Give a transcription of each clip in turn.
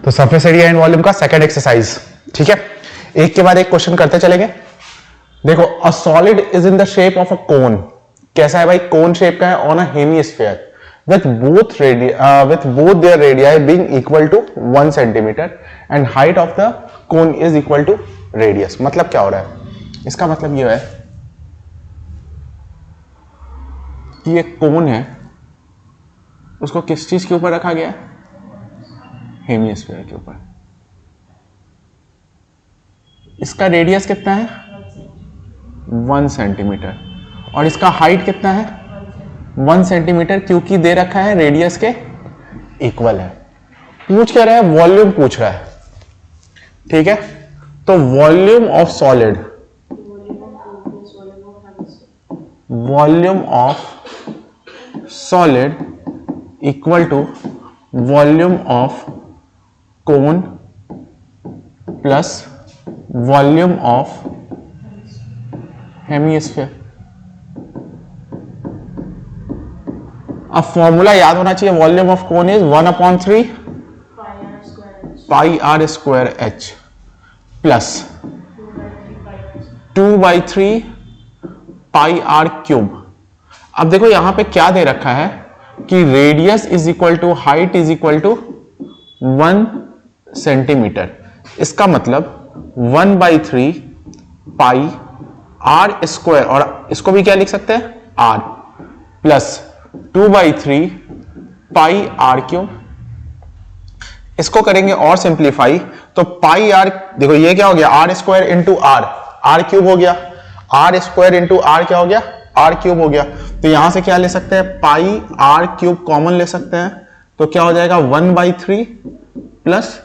तो surface area and volume का second exercise, ठीक है। एक के बाद एक क्वेश्चन करते चलेंगे। देखो, a solid is in the shape of a cone. कैसा है भाई? कोन शेप का है on a hemisphere with both their radii being equal to 1 centimeter and height of the cone is equal to radius। मतलब क्या हो रहा है? इसका मतलब ये है कि ये कोन है, उसको किस चीज के ऊपर रखा गया है? हेमिस्फीयर के ऊपर। इसका रेडियस कितना है? 1 सेंटीमीटर। और इसका हाइट कितना है? 1 सेंटीमीटर, क्योंकि दे रखा है रेडियस के इक्वल है। पूछ क्या रहा है? वॉल्यूम पूछ रहा है, ठीक है। तो volume of solid, volume of solid equal to volume of cone plus volume of hemisphere. अब फॉर्मूला याद होना चाहिए। Volume of cone is 1/3 pi r square h plus 2/3 pi are cube. अब देखो यहां पे क्या दे रखा है कि radius is equal to height is equal to 1 centimetre. इसका मतलब 1/3 पाई आर स्क्वायर, और इसको भी क्या लिख सकते हैं? R plus 2/3 pi are cube. इसको करेंगे और सिंप्लीफाई, तो पाई आर, देखो ये क्या हो गया? R square into r, r cube हो गया। आर स्क्वायर इंटू आर क्या हो गया? आर क्यूब हो गया। तो यहां से क्या ले सकते हैं? पाई आर क्यूब कॉमन ले सकते हैं, तो क्या हो जाएगा? 1/3 प्लस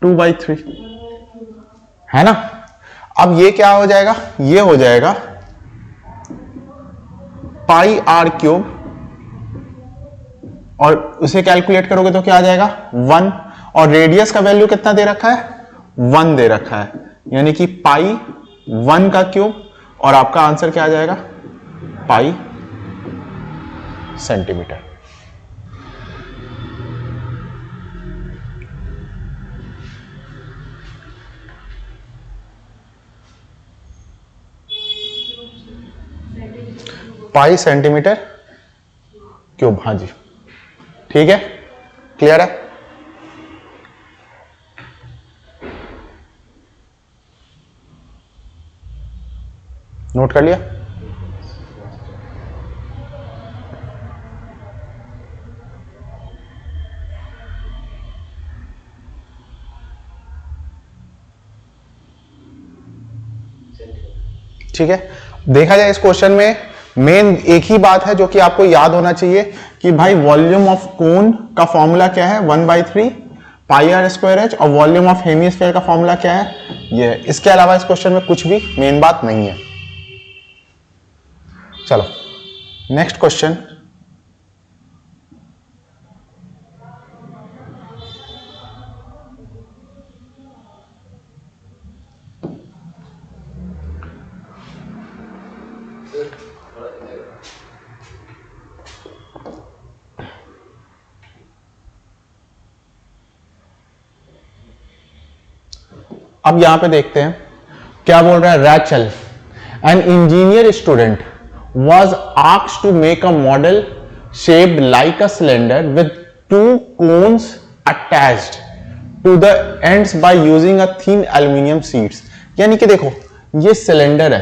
2/3, है ना। अब ये क्या हो जाएगा? ये हो जाएगा पाई आर क्यूब, और उसे कैलकुलेट करोगे तो क्या आ जाएगा? 1। और रेडियस का वैल्यू कितना दे रखा है? 1 दे रखा है, यानी कि पाई 1 का क्यूब, और आपका आंसर क्या आ जाएगा? पाई सेंटीमीटर। पाई सेंटीमीटर क्यूब, हाँ जी, ठीक है, क्लियर है। नोट कर लिया? ठीक है। देखा जाए इस क्वेश्चन में मेन एक ही बात है जो कि आपको याद होना चाहिए कि भाई वॉल्यूम ऑफ कोन का फॉर्मूला क्या है? 1/3 पाई आर स्क्वायर एच, और वॉल्यूम ऑफ हेमिस्फीयर का फॉर्मूला क्या है? ये है। इसके अलावा इस क्वेश्चन में कुछ भी मेन बात नहीं है। चलो नेक्स्ट क्वेश्चन। अब यहां पे देखते हैं क्या बोल रहा है। Rachel, an engineer student was asked to make a model shaped like a cylinder with 2 cones attached to the ends by using a thin aluminum sheets। यानी कि देखो ये सिलेंडर है,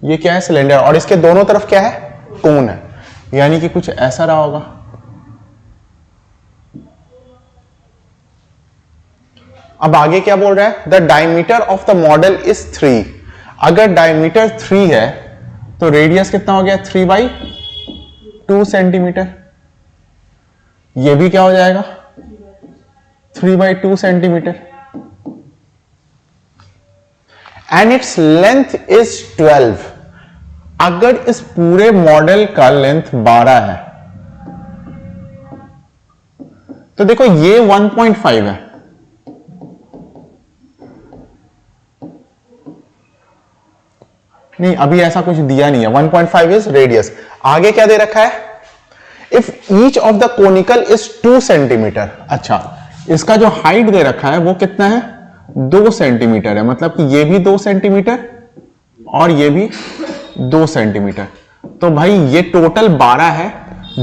ये क्या है? सिलेंडर, और इसके दोनों तरफ क्या है? कोन है, यानी कि कुछ ऐसा रहा होगा। अब आगे क्या बोल रहा है? The diameter of the model is 3। अगर डायमीटर 3 है तो रेडियस कितना हो गया? 3/2 सेंटीमीटर। ये भी क्या हो जाएगा? 3/2 centimetre. And its length is 12। अगर इस पूरे मॉडल का लेंथ 12 है तो देखो ये 1.5 है, नहीं, अभी ऐसा कुछ दिया नहीं है। 1.5 इज रेडियस। आगे क्या दे रखा है? If each of the conical is 2 centimetre. अच्छा, इसका जो हाइट दे रखा है वो कितना है? 2 सेंटीमीटर है। मतलब कि ये भी 2 सेंटीमीटर और ये भी 2 सेंटीमीटर। तो भाई ये टोटल 12 है।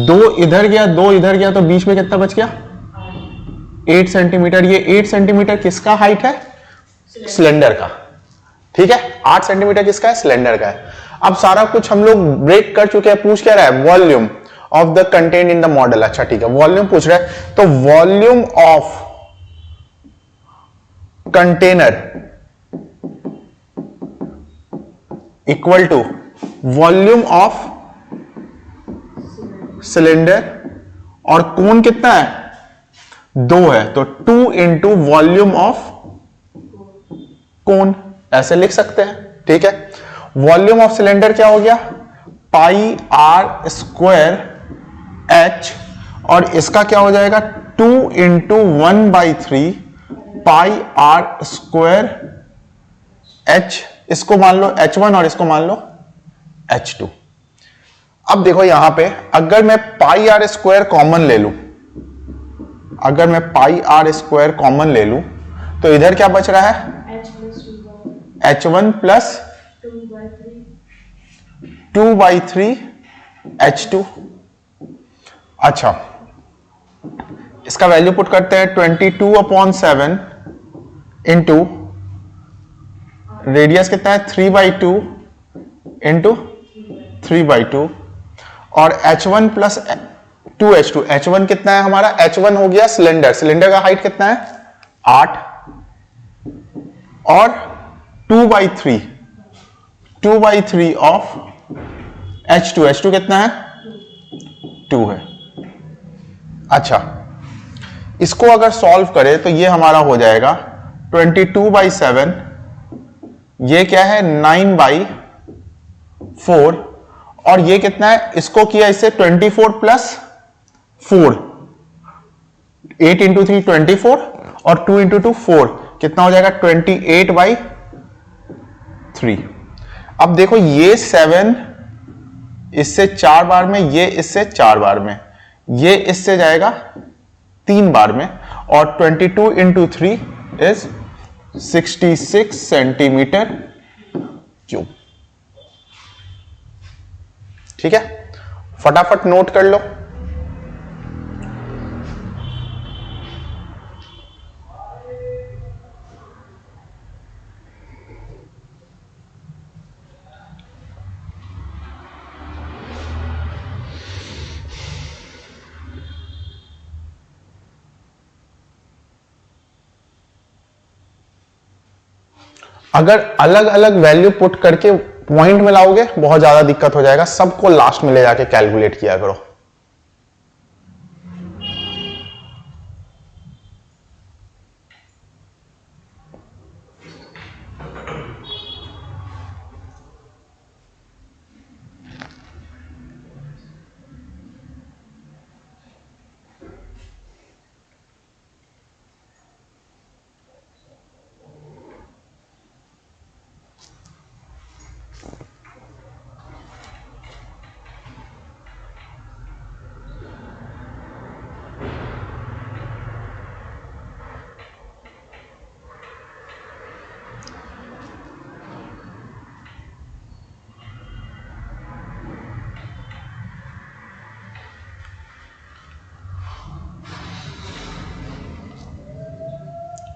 2 इधर गया, 2 इधर गया, तो बीच में कितना बच गया? 8 सेंटीमीटर। ये 8 सेंटीमीटर किसका हाइट है? सिलेंडर का। ठीक है, 8 सेंटीमीटर किसका है? सिलेंडर का है। अब सारा कुछ हम लोग ब्रेक कर चुके हैं। पूछ क्या रहा है? Volume of the content in the model. अच्छा ठीक है, वॉल्यूम पूछ रहा है। तो volume of container equal to volume of cylinder, और कोण कितना है? 2 है, तो 2 इंटू वॉल्यूम ऑफ कोण, ऐसे लिख सकते हैं। ठीक है, वॉल्यूम ऑफ सिलेंडर क्या हो गया? पाई आर स्क्वायर एच, और इसका क्या हो जाएगा? 2 into 1/3 pi r square h. इसको मान लो H1 और इसको मान लो H2। अब देखो यहां पे अगर मैं पाई आर स्क्वायर कॉमन ले लूं, अगर मैं पाई आर स्क्वायर कॉमन ले लूं, तो इधर क्या बच रहा है? H1 plus 2/3 H2। अच्छा, इसका वैल्यू पुट करते हैं। 22/7 इंटू रेडियस कितना है? 3/2 इंटू 3/2, और H1 प्लस 2H2। H1 कितना है हमारा? H1 हो गया सिलेंडर। सिलेंडर का हाइट कितना है? 8, और 2/3 ऑफ H2। H2 कितना है? 2 है। अच्छा, इसको अगर सॉल्व करें तो ये हमारा हो जाएगा 22/7, ये क्या है? 9/4, और ये कितना है? इसको किया इससे 24 प्लस 4, 8 इंटू 3 24, और 2 इंटू 2 4, कितना हो जाएगा? 28/3। अब देखो ये 7 इससे 4 बार में, ये इससे 4 बार में, ये इससे जाएगा 3 बार में, और 22 इंटू 3 इज 66 सेंटीमीटर क्यूब। ठीक है, फटाफट नोट कर लो। अगर अलग अलग वैल्यू पुट करके पॉइंट में लाओगे बहुत ज्यादा दिक्कत हो जाएगा। सबको लास्ट में ले जाके कैलकुलेट किया करो।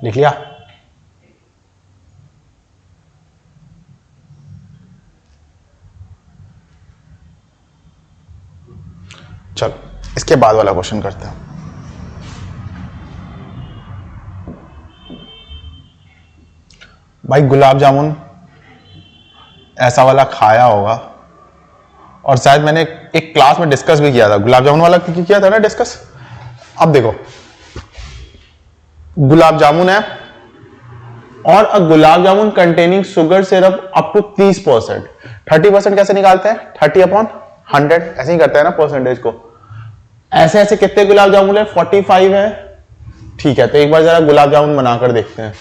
लिख लिया? चलो इसके बाद वाला क्वेश्चन करते हैं। भाई गुलाब जामुन ऐसा वाला खाया होगा, और शायद मैंने एक क्लास में डिस्कस भी किया था गुलाब जामुन वाला, किया था ना डिस्कस। अब देखो गुलाब जामुन है, और a gulab jamun containing sugar syrup up to 30%। 30% कैसे निकालते हैं? 30/100 ऐसे ही करते हैं ना परसेंटेज को। ऐसे ऐसे कितने गुलाब जामुन है? 45 है। ठीक है, तो एक बार जरा गुलाब जामुन बनाकर देखते हैं।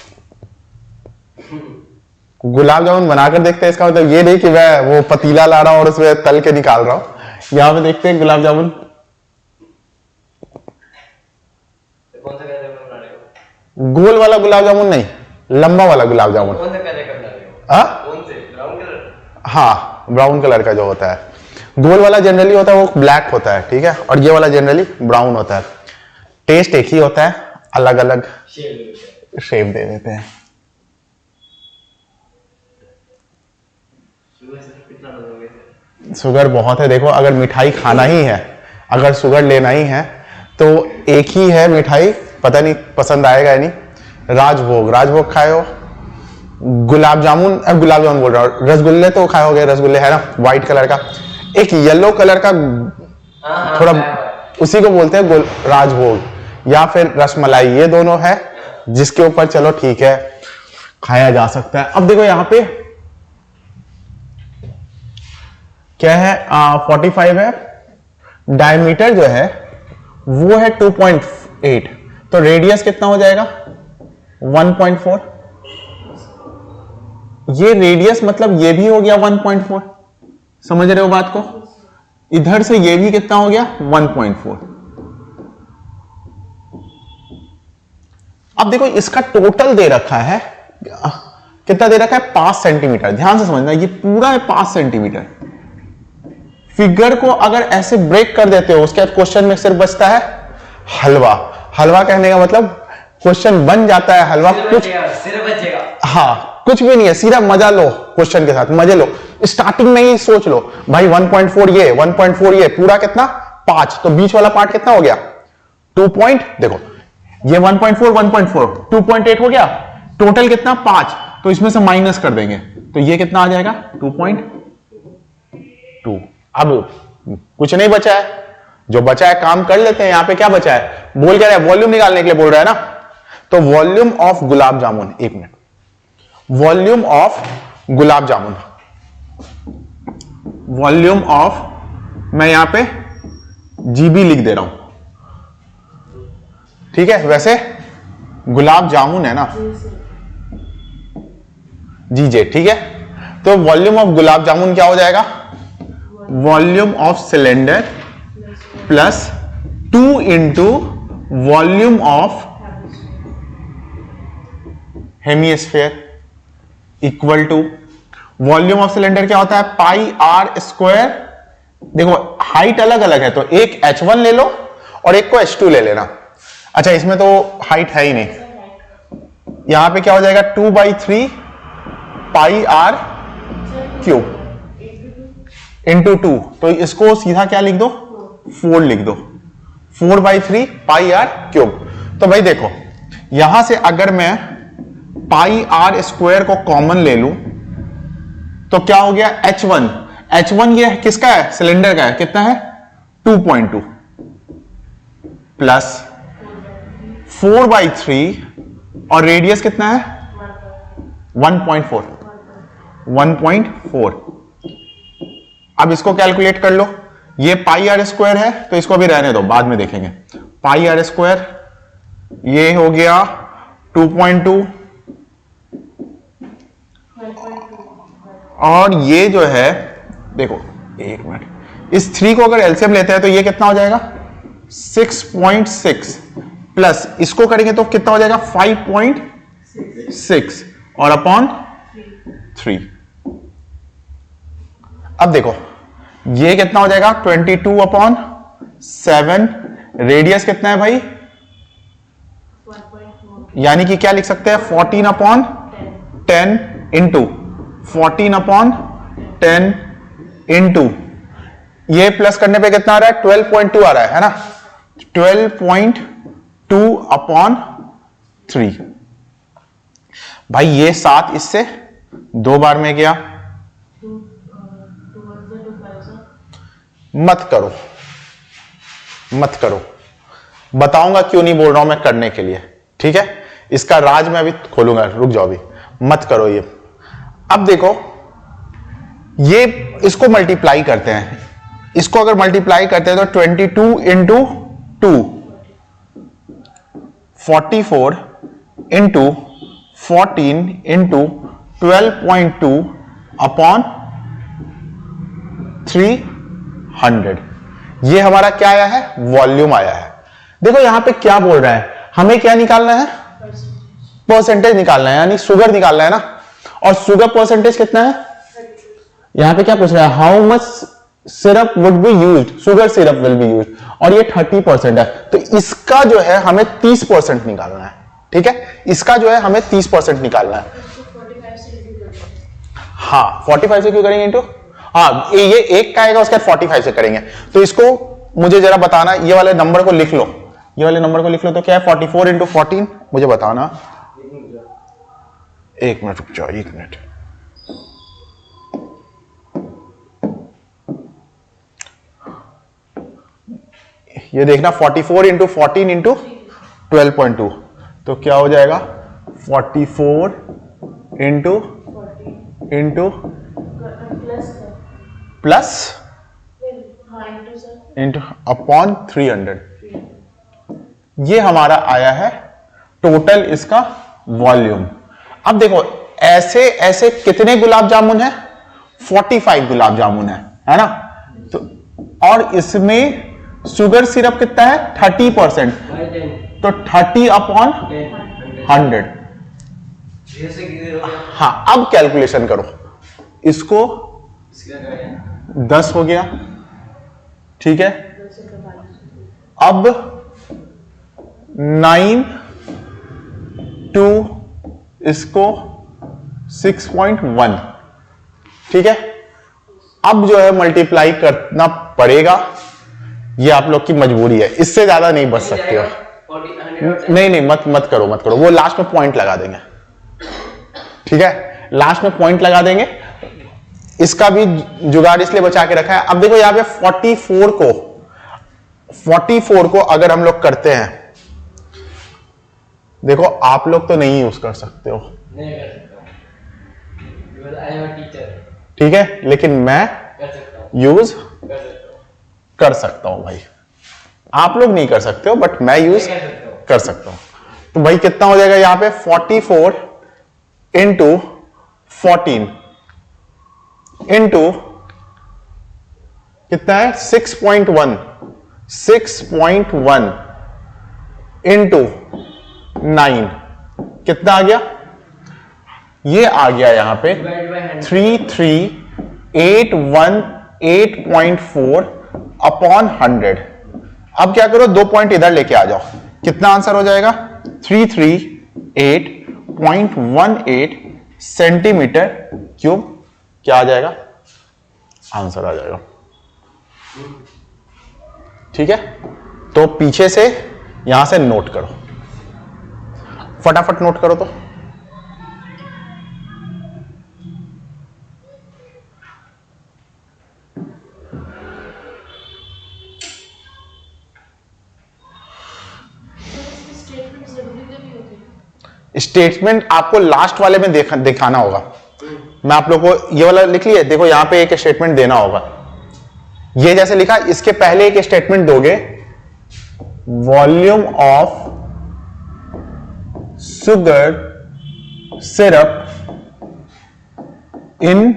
गुलाब जामुन बनाकर देखते हैं, इसका मतलब ये नहीं कि मैं वो पतीला ला रहा हूं और उसमें तल के निकाल रहा हूं। यहां पे देखते हैं गुलाब जामुन। कौन सा कलर बना रहे हो? गोल वाला गुलाब जामुन नहीं, लंबा वाला गुलाब जामुन। कौन सा कलर का बना रहे हो? हाँ कौन से? Brown colour? हाँ, ब्राउन कलर का जो होता है। गोल वाला जनरली होता है वो ब्लैक होता है, ठीक है, और ये वाला जनरली ब्राउन होता है। टेस्ट एक ही होता है, अलग अलग शेप दे देते हैं। कितना लोगे? शुगर बहुत है। देखो, अगर मिठाई खाना ही है, अगर शुगर लेना ही है तो एक ही है मिठाई, पता नहीं पसंद आएगा या नहीं। राजभोग, राजभोग खाए हो। गुलाब जामुन बोल रहा हूँ, रसगुल्ले तो खाए होगे, रसगुल्ले है ना व्हाइट कलर का, एक येलो कलर का थोड़ा, उसी को बोलते हैं राजभोग, या फिर रसमलाई। ये दोनों है जिसके ऊपर चलो ठीक है खाया जा सकता है। अब देखो यहाँ पे क्या है, 45 है, डायमीटर जो है वो है 2.8, तो रेडियस कितना हो जाएगा 1.4। ये रेडियस मतलब ये भी हो गया 1.4, समझ रहे हो बात को। इधर से ये भी कितना हो गया 1.4। अब देखो इसका टोटल दे रखा है, कितना दे रखा है 5 सेंटीमीटर। ध्यान से समझना, ये पूरा है 5 सेंटीमीटर। फिगर को अगर ऐसे ब्रेक कर देते हो, उसके बाद क्वेश्चन में सिर्फ बचता है हलवा। हलवा कहने का मतलब क्वेश्चन बन जाता है हलवा, कुछ सिर्फ बचेगा। हाँ, कुछ भी नहीं है, सीधा मजा लो क्वेश्चन के साथ, मजे लो। स्टार्टिंग में ही सोच लो भाई 1.4 ये 1.4 ये पूरा कितना 5, तो बीच वाला पार्ट कितना हो गया 2 पॉइंट, देखो ये 1.4 1.4 2.8 हो गया, टोटल कितना 5, तो इसमें से माइनस कर देंगे तो ये कितना आ जाएगा 2.2। अब कुछ नहीं बचा है, जो बचा है काम कर लेते हैं। यहां पे क्या बचा है, बोल क्या रहा है, वॉल्यूम निकालने के लिए बोल रहा है ना, तो वॉल्यूम ऑफ गुलाब जामुन, एक minute, volume of gulab jamun, volume of, मैं यहां पे जीबी लिख दे रहा हूं, ठीक है, वैसे गुलाब जामुन है ना जीजे, ठीक है। तो वॉल्यूम ऑफ गुलाब जामुन क्या हो जाएगा, volume of cylinder plus 2 into volume of hemisphere equal to, volume of cylinder क्या होता है पाई आर स्क्वायर। देखो हाइट अलग अलग है, तो एक h1 ले लो और एक को h2 ले लेना। अच्छा, इसमें तो हाइट है ही नहीं, यहां पे क्या हो जाएगा 2/3 पाई आर क्यूब इंटू 2, तो इसको सीधा क्या लिख दो 4 लिख दो, 4/3 पाई आर क्यूब। तो भाई देखो यहां से अगर मैं पाई आर स्क्वायर को कॉमन ले लूं तो क्या हो गया h1, h1 ये किसका है सिलेंडर का है, कितना है 2.2 प्लस 4/3 और रेडियस कितना है 1.4। अब इसको कैलकुलेट कर लो, ये पाई आर स्क्वायर है तो इसको भी रहने दो, बाद में देखेंगे। पाई आर स्क्वायर ये हो गया 2.2 और ये जो है देखो एक मिनट, इस 3 को अगर एलसीएम लेते हैं तो ये कितना हो जाएगा 6.6 प्लस इसको करेंगे तो कितना हो जाएगा 5.6 और अपॉन 3। अब देखो ये कितना हो जाएगा 22/7, रेडियस कितना है भाई, यानी कि क्या लिख सकते हैं 14/10 इंटू 14/10 इंटू ये प्लस करने पे कितना आ रहा है 12.2 आ रहा है ना, 12.2/3। भाई ये 7 इससे 2 बार में गया, मत करो मत करो, बताऊंगा क्यों नहीं बोल रहा हूं मैं करने के लिए, ठीक है। इसका राज मैं अभी खोलूंगा, रुक जाओ अभी, मत करो ये। अब देखो ये इसको मल्टीप्लाई करते हैं, इसको अगर मल्टीप्लाई करते हैं तो 22 इंटू 2 44 इंटू 14 इंटू 12.2 अपॉन 300। ये हमारा क्या आया है? वॉल्यूम आया है। देखो यहां पे क्या बोल रहा है, हमें क्या निकालना है? परसेंटेज निकालना है, यानी शुगर निकालना है ना। और शुगर परसेंटेज कितना है? यहां पे क्या पूछ रहा है? How much syrup would be used, sugar syrup will be used, और ये 30% है। तो इसका जो है हमें 30% निकालना है। ठीक है, इसका जो है हमें 30% निकालना है। हाँ, 45 से क्यों करेंगे इंटू? हाँ, ये एक का आएगा, उसके बाद 45 से करेंगे। तो इसको मुझे जरा बताना, ये वाले नंबर को लिख लो, ये वाले नंबर को लिख लो। तो क्या है 44 इंटू 14? मुझे बताना। एक मिनट रुक जाओ, एक मिनट। ये देखना 44 इंटू 14 इंटू 12.2, तो क्या हो जाएगा? 44 इंटू प्लस इंटू अपॉन 300। ये हमारा आया है टोटल इसका वॉल्यूम। अब देखो ऐसे ऐसे कितने गुलाब जामुन है? 45 गुलाब जामुन है ना। तो और इसमें शुगर सिरप कितना है? 30%, तो 30 अपॉन 100। हाँ, अब कैलकुलेशन करो। इसको 10 हो गया, ठीक है। अब 9 टू इसको 6.1, ठीक है। अब जो है मल्टीप्लाई करना पड़ेगा, ये आप लोग की मजबूरी है, इससे ज्यादा नहीं बच सकते हो। नहीं नहीं, मत करो, वो लास्ट में पॉइंट लगा देंगे, ठीक है, लास्ट में पॉइंट लगा देंगे। इसका भी जुगाड़ इसलिए बचा के रखा है। अब देखो यहां पे 44 को अगर हम लोग करते हैं, देखो आप लोग तो नहीं यूज कर सकते हो, नहीं कर सकता हूं, आई एम अ टीचर, ठीक है, लेकिन मैं कर सकता हूं, यूज कर कर सकता सकता हूं, हूं भाई। आप लोग नहीं कर सकते हो, बट मैं यूज कर सकता हूं। तो भाई कितना हो जाएगा यहां पे? 44 इंटू 14 इंटू कितना है? 6.1 इंटू 9 कितना आ गया? ये आ गया यहां पे 33,818.4 अपॉन 100। अब क्या करो, 2 पॉइंट इधर लेके आ जाओ। कितना आंसर हो जाएगा? 338.18 सेंटीमीटर क्यूब। क्या आ जाएगा? आंसर आ जाएगा, ठीक है। तो पीछे से यहां से नोट करो, फटाफट नोट करो। तो स्टेटमेंट आपको लास्ट वाले में दिखाना होगा। मैं आप लोगों को ये वाला लिख लिया, देखो यहां पे एक स्टेटमेंट देना होगा। ये जैसे लिखा, इसके पहले एक स्टेटमेंट दोगे, वॉल्यूम ऑफ शुगर सिरप इन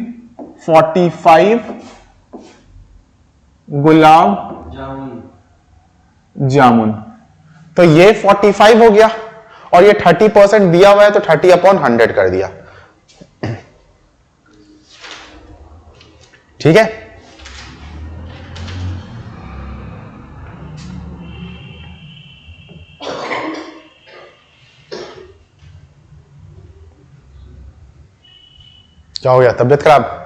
45 गुलाब जामुन। तो ये 45 हो गया, और ये 30% दिया हुआ है, तो 30 अपॉन 100 कर दिया, ठीक है। क्या हो गया? तबीयत खराब?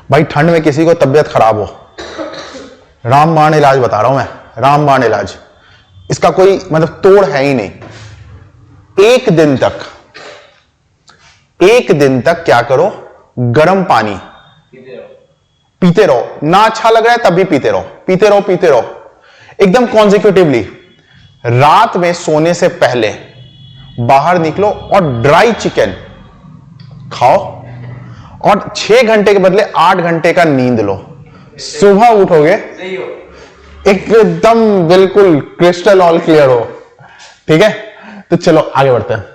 भाई ठंड में किसी को तबीयत खराब हो, रामबाण इलाज बता रहा हूं मैं, रामबाण इलाज। इसका कोई मतलब तोड़ है ही नहीं। एक दिन तक क्या करो, गर्म पानी पीते रहो। ना अच्छा लग रहा है तब भी पीते रहो, एकदम कॉन्जिक्यूटिवली। रात में सोने से पहले बाहर निकलो और ड्राई चिकन खाओ, और 6 घंटे के बदले 8 घंटे का नींद लो। सुबह उठोगे एकदम बिल्कुल क्रिस्टल ऑल क्लियर हो। ठीक है, तो चलो आगे बढ़ते हैं।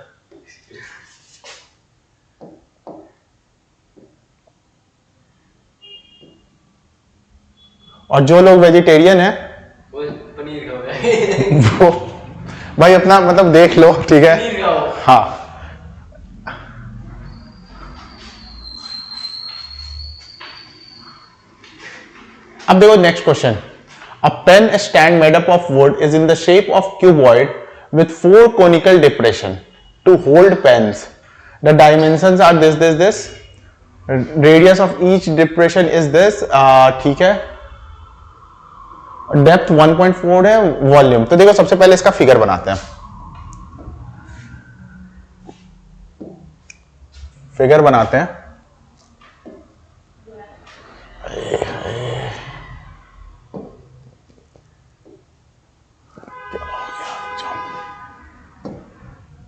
और जो लोग वेजिटेरियन है वो पनीर खाओगे। वो भाई अपना मतलब देख लो, ठीक है। पनीर खाओ। हाँ, अब देखो next question. A pen stand made up of wood is in the shape of cuboid with 4 conical depression to hold pens. The dimensions are this. Radius of each depression is this. ठीक है, depth 1.4 है, volume. तो देखो सबसे पहले इसका figure बनाते हैं। फिगर बनाते हैं।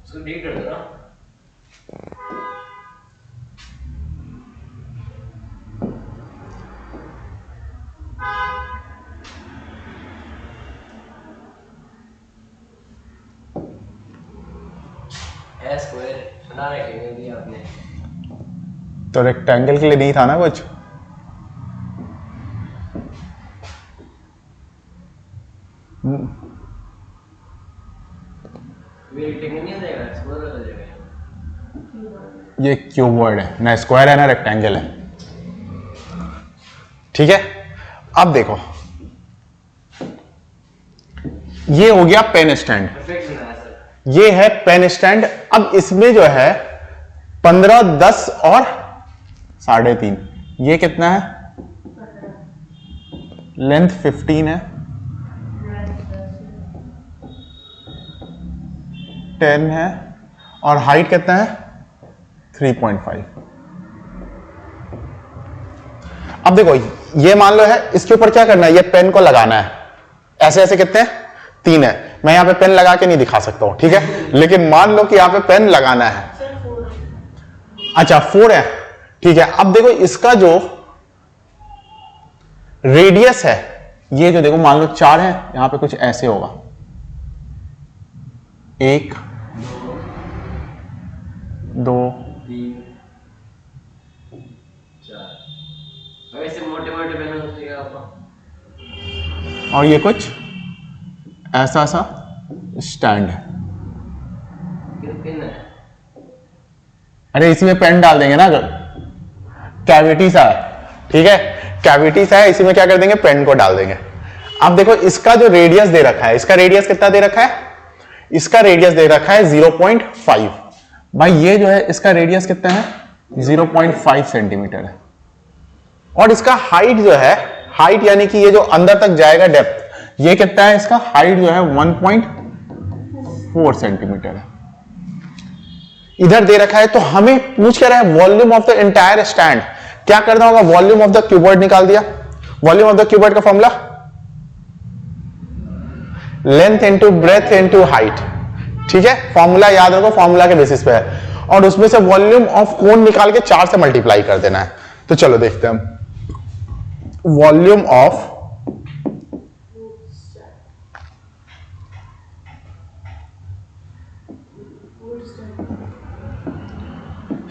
उसको डिलीट कर दो ना। स्क्वायर बना रखेंगे भी आपने। तो रेक्टेंगल के लिए नहीं था ना कुछ। रेक्टेंगल नहीं हो जाएगा, स्क्वायर हो जाएगा। ये क्यूबॉइड है ना, स्क्वायर है ना रेक्टेंगल है। ठीक है, अब देखो ये हो गया पेन स्टैंड। परफेक्ट बनाया सर। ये है पेन स्टैंड। अब इसमें जो है 15, 10 और 3.5, ये कितना है? लेंथ 15 है, 10 है, और हाइट कितना है? 3.5। अब देखो ये मान लो है, इसके ऊपर क्या करना है? ये पेन को लगाना है। ऐसे ऐसे कितने हैं? 3 है। मैं यहां पे पेन लगा के नहीं दिखा सकता हूं, ठीक है, लेकिन मान लो कि यहां पे पेन लगाना है। अच्छा 4 है, ठीक है। अब देखो इसका जो रेडियस है, ये जो देखो मान लो 4 है, यहां पे कुछ ऐसे होगा, 1 2 3 4। वैसे मोटे मोटे पेन होते हैं आपका। और ये कुछ ऐसा सा स्टैंड है। पेन है। अरे इसी में पेन डाल देंगे ना, कैविटी सा है, ठीक है, कैविटी सा है, इसी में क्या कर देंगे? पेन को डाल देंगे। अब देखो इसका जो रेडियस दे रखा है, इसका रेडियस कितना दे रखा है? इसका रेडियस दे रखा है 0.5। भाई ये जो है इसका रेडियस कितना है? 0.5 सेंटीमीटर है। और इसका हाइट जो है, हाइट यानी कि ये जो अंदर तक जाएगा डेप्थ, ये कितना है? इसका हाइट जो है 1.4 सेंटीमीटर है। इधर दे रखा है, तो हमें पूछ क्या रहा है? Volume of the entire stand. क्या करना होगा? वॉल्यूम ऑफ द क्यूबॉइड निकाल दिया। वॉल्यूम ऑफ द क्यूबॉइड का formula length into breadth into height, ठीक है, फॉर्मूला याद रखो, फॉर्मूला के बेसिस पे है। और उसमें से वॉल्यूम ऑफ कोन निकाल के 4 से मल्टीप्लाई कर देना है। तो चलो देखते हैं हम। Volume of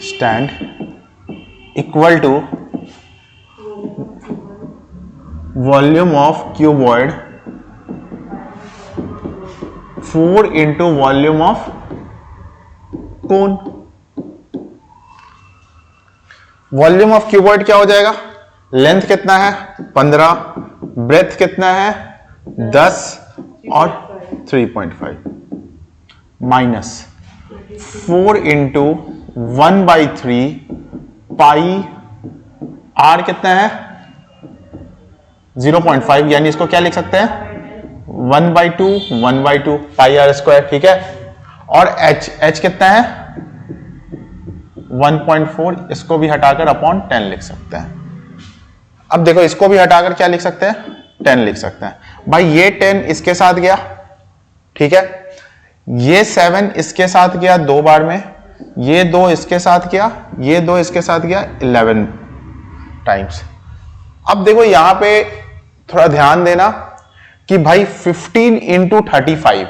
stand equal to volume of cuboid 4 into volume of cone. Volume of cuboid क्या हो जाएगा? लेंथ कितना है? 15, ब्रेथ कितना है? 10 और 3.5 माइनस 4 इंटू 1/3 पाई आर कितना है? 0.5, यानी इसको क्या लिख सकते हैं? 1/2 पाई आर स्क्वायर, ठीक है। और h कितना है? 1.4, इसको भी हटाकर अपॉन 10 लिख सकते हैं। अब देखो इसको भी हटाकर क्या लिख सकते हैं? 10 लिख सकते हैं। भाई ये 10 इसके साथ गया, ठीक है, ये 7 इसके साथ गया 2 बार में, ये 2 इसके साथ गया, ये 2 इसके साथ गया 11 टाइम्स। अब देखो यहां पे थोड़ा ध्यान देना, कि भाई 15 इंटू 35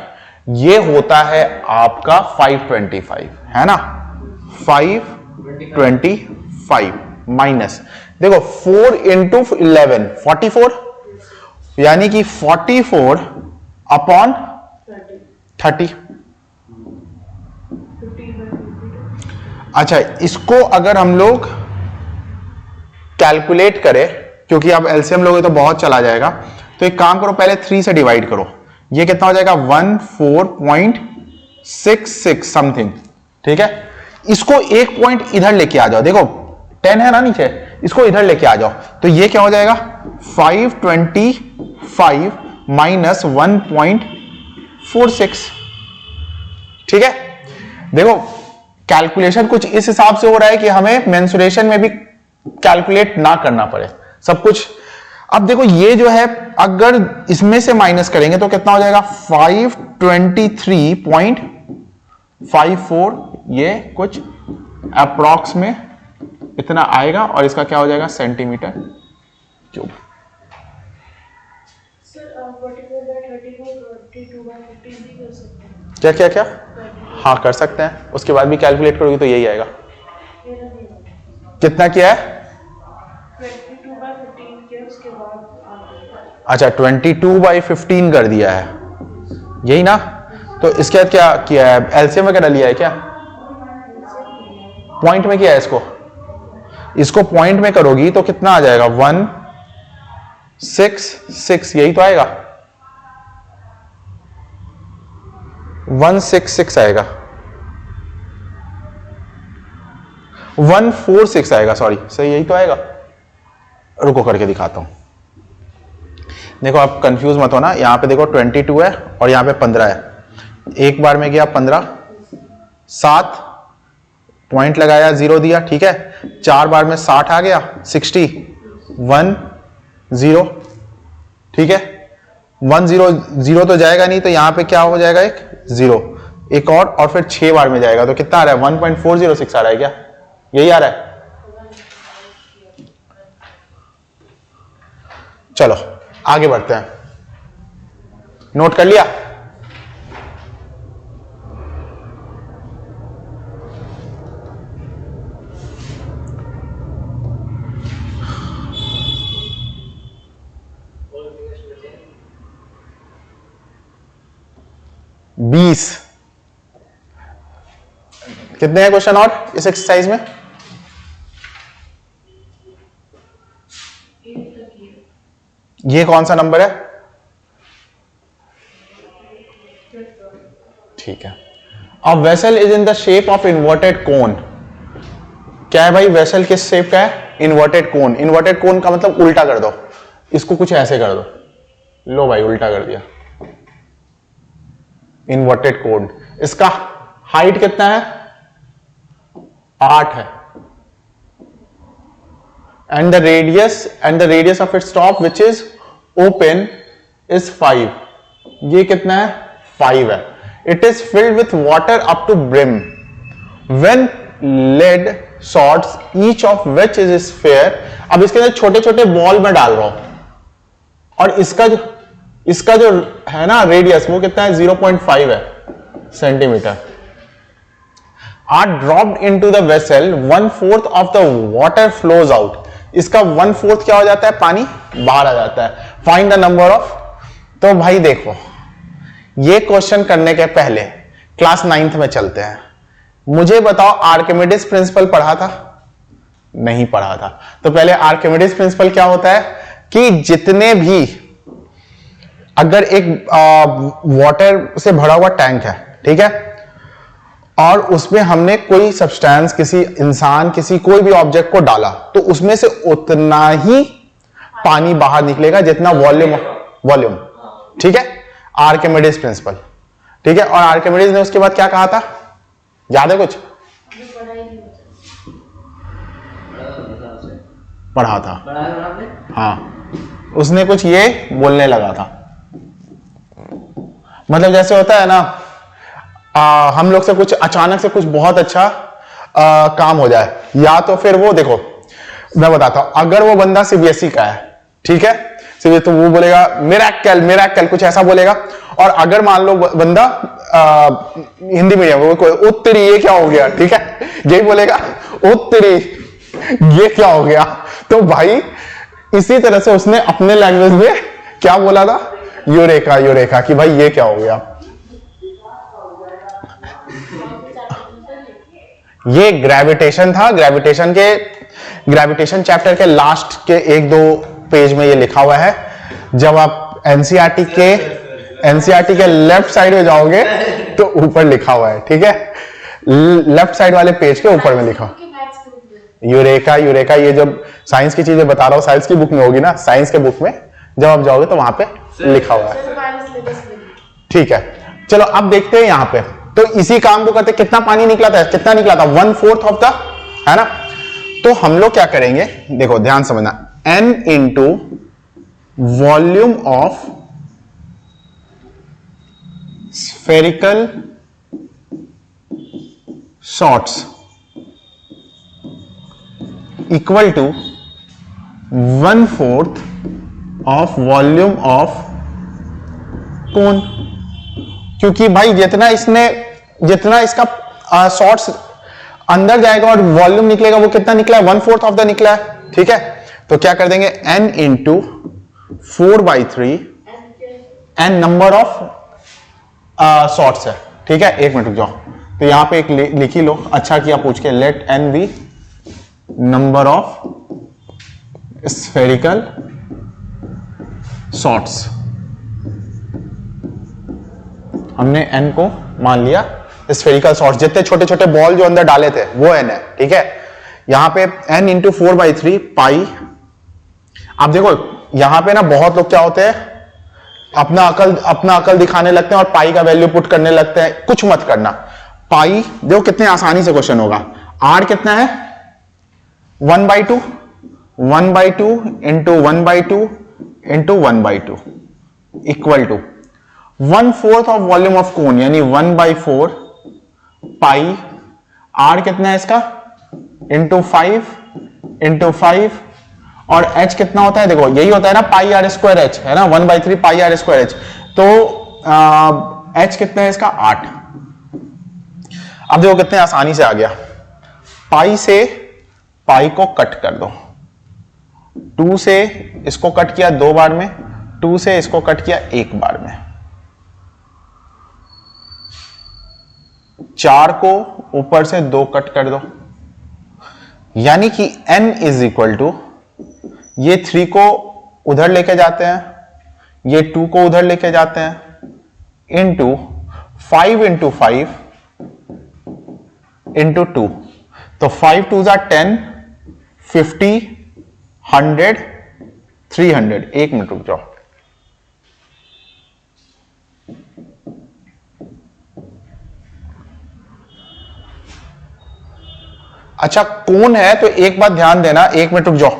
ये होता है आपका 525, है ना, 525 माइनस देखो 4 इंटू 11 44, यानी कि 44 अपॉन 30। अच्छा, इसको अगर हम लोग कैलकुलेट करें, क्योंकि अब एलसीएम लोगे तो बहुत चला जाएगा, तो एक काम करो, पहले 3 से डिवाइड करो, ये कितना हो जाएगा 14.66 समथिंग, ठीक है। इसको एक पॉइंट इधर लेके आ जाओ, देखो 10 है ना नीचे, इसको इधर लेके आ जाओ, तो ये क्या हो जाएगा 525 माइनस 1.46, ठीक है। देखो कैलकुलेशन कुछ इस हिसाब से हो रहा है कि हमें मेंसुरेशन में भी कैलकुलेट ना करना पड़े सब कुछ। अब देखो ये जो है अगर इसमें से माइनस करेंगे तो कितना हो जाएगा 523.54, ये कुछ अप्रॉक्स में इतना आएगा, और इसका क्या हो जाएगा सेंटीमीटर क्यूब। क्या क्या क्या, हाँ कर सकते हैं, उसके बाद भी कैलकुलेट करोगे तो यही आएगा। कितना किया है, 22/15 किया, उसके बाद अच्छा 22/15 कर दिया है, यही ना। तो इसके बाद क्या किया है, एलसीएम वगैरह लिया है क्या, पॉइंट में किया है इसको पॉइंट में करोगी तो कितना आ जाएगा 166, यही तो आएगा 166 आएगा, 146 आएगा, सॉरी सही यही तो आएगा। रुको करके दिखाता हूं, देखो आप कंफ्यूज मत होना, यहां पे देखो 22 है और यहां पे 15 है, एक बार में गया 15, 7 पॉइंट लगाया 0 दिया, ठीक है, 4 बार में 60 आ गया 60, 1 0, ठीक है, 1 0 0 तो जाएगा नहीं, तो यहां पे क्या हो जाएगा एक 0, एक और फिर 6 बार में जाएगा, तो कितना आ रहा है 1.406 आ रहा है, क्या यही आ रहा है। चलो आगे बढ़ते हैं, नोट कर लिया। बीस कितने हैं क्वेश्चन और इस एक्सरसाइज में, ये कौन सा नंबर है, ठीक है। A vessel is in the shape of inverted कोन, क्या है भाई वेसल किस शेप का है, इन्वर्टेड कोन। इन्वर्टेड कोन का मतलब उल्टा कर दो, इसको कुछ ऐसे कर दो, लो भाई उल्टा कर दिया, इन्वर्टेड कोन। इसका हाइट कितना है 8 है, and the radius of its top which is open is 5, ये कितना है 5 है। It is filled with water up to brim when lead shots each of which is sphere। अब इसके अंदर छोटे छोटे बॉल में डाल रहा हूं, और इसका जो है ना रेडियस वो कितना है 0.5 है centimetre. Are dropped into the vessel, 1/4 of the water flows out। इसका 1/4 क्या हो जाता है, पानी बाहर आ जाता है। फाइंड द नंबर ऑफ, तो भाई देखो ये क्वेश्चन करने के पहले क्लास 9th में चलते हैं। मुझे बताओ आर्किमिडीज प्रिंसिपल पढ़ा था, नहीं पढ़ा था, तो पहले आर्किमिडीज प्रिंसिपल क्या होता है कि जितने भी, अगर एक वाटर से भरा हुआ टैंक है, ठीक है, और उसमें हमने कोई सब्सटेंस, किसी इंसान, किसी कोई भी ऑब्जेक्ट को डाला, तो उसमें से उतना ही पानी बाहर निकलेगा जितना वॉल्यूम, ठीक है, आर्किमिडीज प्रिंसिपल, ठीक है। और आर्किमिडीज ने उसके बाद क्या कहा था, याद है कुछ, पढ़ा था, हाँ, उसने कुछ ये बोलने लगा था, मतलब जैसे होता है ना, हम लोग से कुछ अचानक से कुछ बहुत अच्छा काम हो जाए, या तो फिर वो देखो मैं बताता हूं, अगर वो बंदा सीबीएसई का है, ठीक है, सिर्फ तो वो बोलेगा मिरेकल कुछ ऐसा बोलेगा। और अगर मान लो बंदा हिंदी मीडियम वो तेरी ये क्या हो गया, ठीक है, यही बोलेगा ओ तेरी ये क्या हो गया। तो भाई इसी तरह से उसने अपने लैंग्वेज में क्या बोला था, यूरेका कि भाई ये क्या हो गया। ये ग्रेविटेशन था। ग्रेविटेशन चैप्टर के लास्ट के 1-2 पेज में ये लिखा हुआ है। जब आप एनसीईआरटी के लेफ्ट साइड में जाओगे तो ऊपर लिखा हुआ है, ठीक है, लेफ्ट साइड वाले पेज के ऊपर में लिखा यूरेका। ये जब साइंस की चीजें बता रहा हूं, साइंस की बुक में होगी ना, साइंस के बुक में जब आप जाओगे तो वहां पे लिखा हुआ है, ठीक है। चलो अब देखते हैं यहां पे, तो इसी काम को करते कितना पानी निकला था, 1/4 ऑफ द, है ना। तो हम लोग क्या करेंगे, देखो ध्यान समझना, n into volume of spherical shots equal to 1/4 of volume of cone. क्योंकि भाई जितना इसका शॉट्स अंदर जाएगा और वॉल्यूम निकलेगा वो कितना निकला है, 1/4 ऑफ द निकला है, ठीक है। तो क्या कर देंगे, n into 4/3 n number of shots है, ठीक है। एक मिनट रुक जाओ, तो यहां पे एक लिखी लो, अच्छा किया पूछ के, let n be number of spherical shots. हमने n को मान लिया स्फेरिकल शॉट्स, जितने छोटे छोटे बॉल जो अंदर डाले थे वो n है, ठीक है। यहां पे n इंटू 4/3 पाई। आप देखो यहां पे ना बहुत लोग क्या होते हैं, अपना अकल दिखाने लगते हैं और पाई का वैल्यू पुट करने लगते हैं। कुछ मत करना, पाई देखो कितने आसानी से क्वेश्चन होगा। r कितना है, 1/2 into 1/2 into 1/2 equal to 1/4 of volume of cone, यानी 1/4 पाई। r कितना है इसका, इंटू 5 और h कितना होता है, देखो यही होता है ना पाई r स्क्वायर h, है ना, 1/3 पाई r स्क्वायर h। तो h कितना है इसका, 8। अब देखो कितने आसानी से आ गया, पाई से पाई को कट कर दो, 2 से इसको कट किया 2 बार में, 2 से इसको कट किया 1 बार में, 4 को ऊपर से 2 कट कर दो, यानी कि n इज इक्वल टू, ये 3 को उधर लेके जाते हैं, ये 2 को उधर लेके जाते हैं, इंटू 5 इंटू 5 इंटू 2। तो 5 2s are 10, 50, 100, 300। एक मिनट रुक जाओ, अच्छा कौन है, तो एक बात ध्यान देना, एक मिनट रुक जाओ,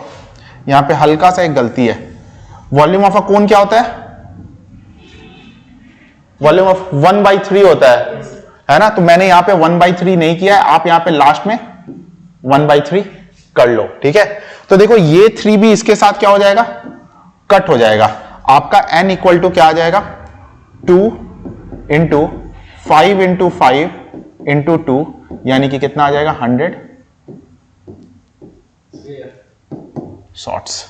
यहां पे हल्का सा एक गलती है। वॉल्यूम ऑफ अ कोन क्या होता है, वॉल्यूम ऑफ 1/3 होता है ना। तो मैंने यहां पे 1/3 नहीं किया है, आप यहां पे लास्ट में 1/3 कर लो, ठीक है। तो देखो ये 3 भी इसके साथ क्या हो जाएगा, कट हो जाएगा। आपका n इक्वल टू क्या आ जाएगा, 2 इंटू 5 इंटू 5 इंटू 2, यानी कि कितना आ जाएगा, 100 शॉट्स।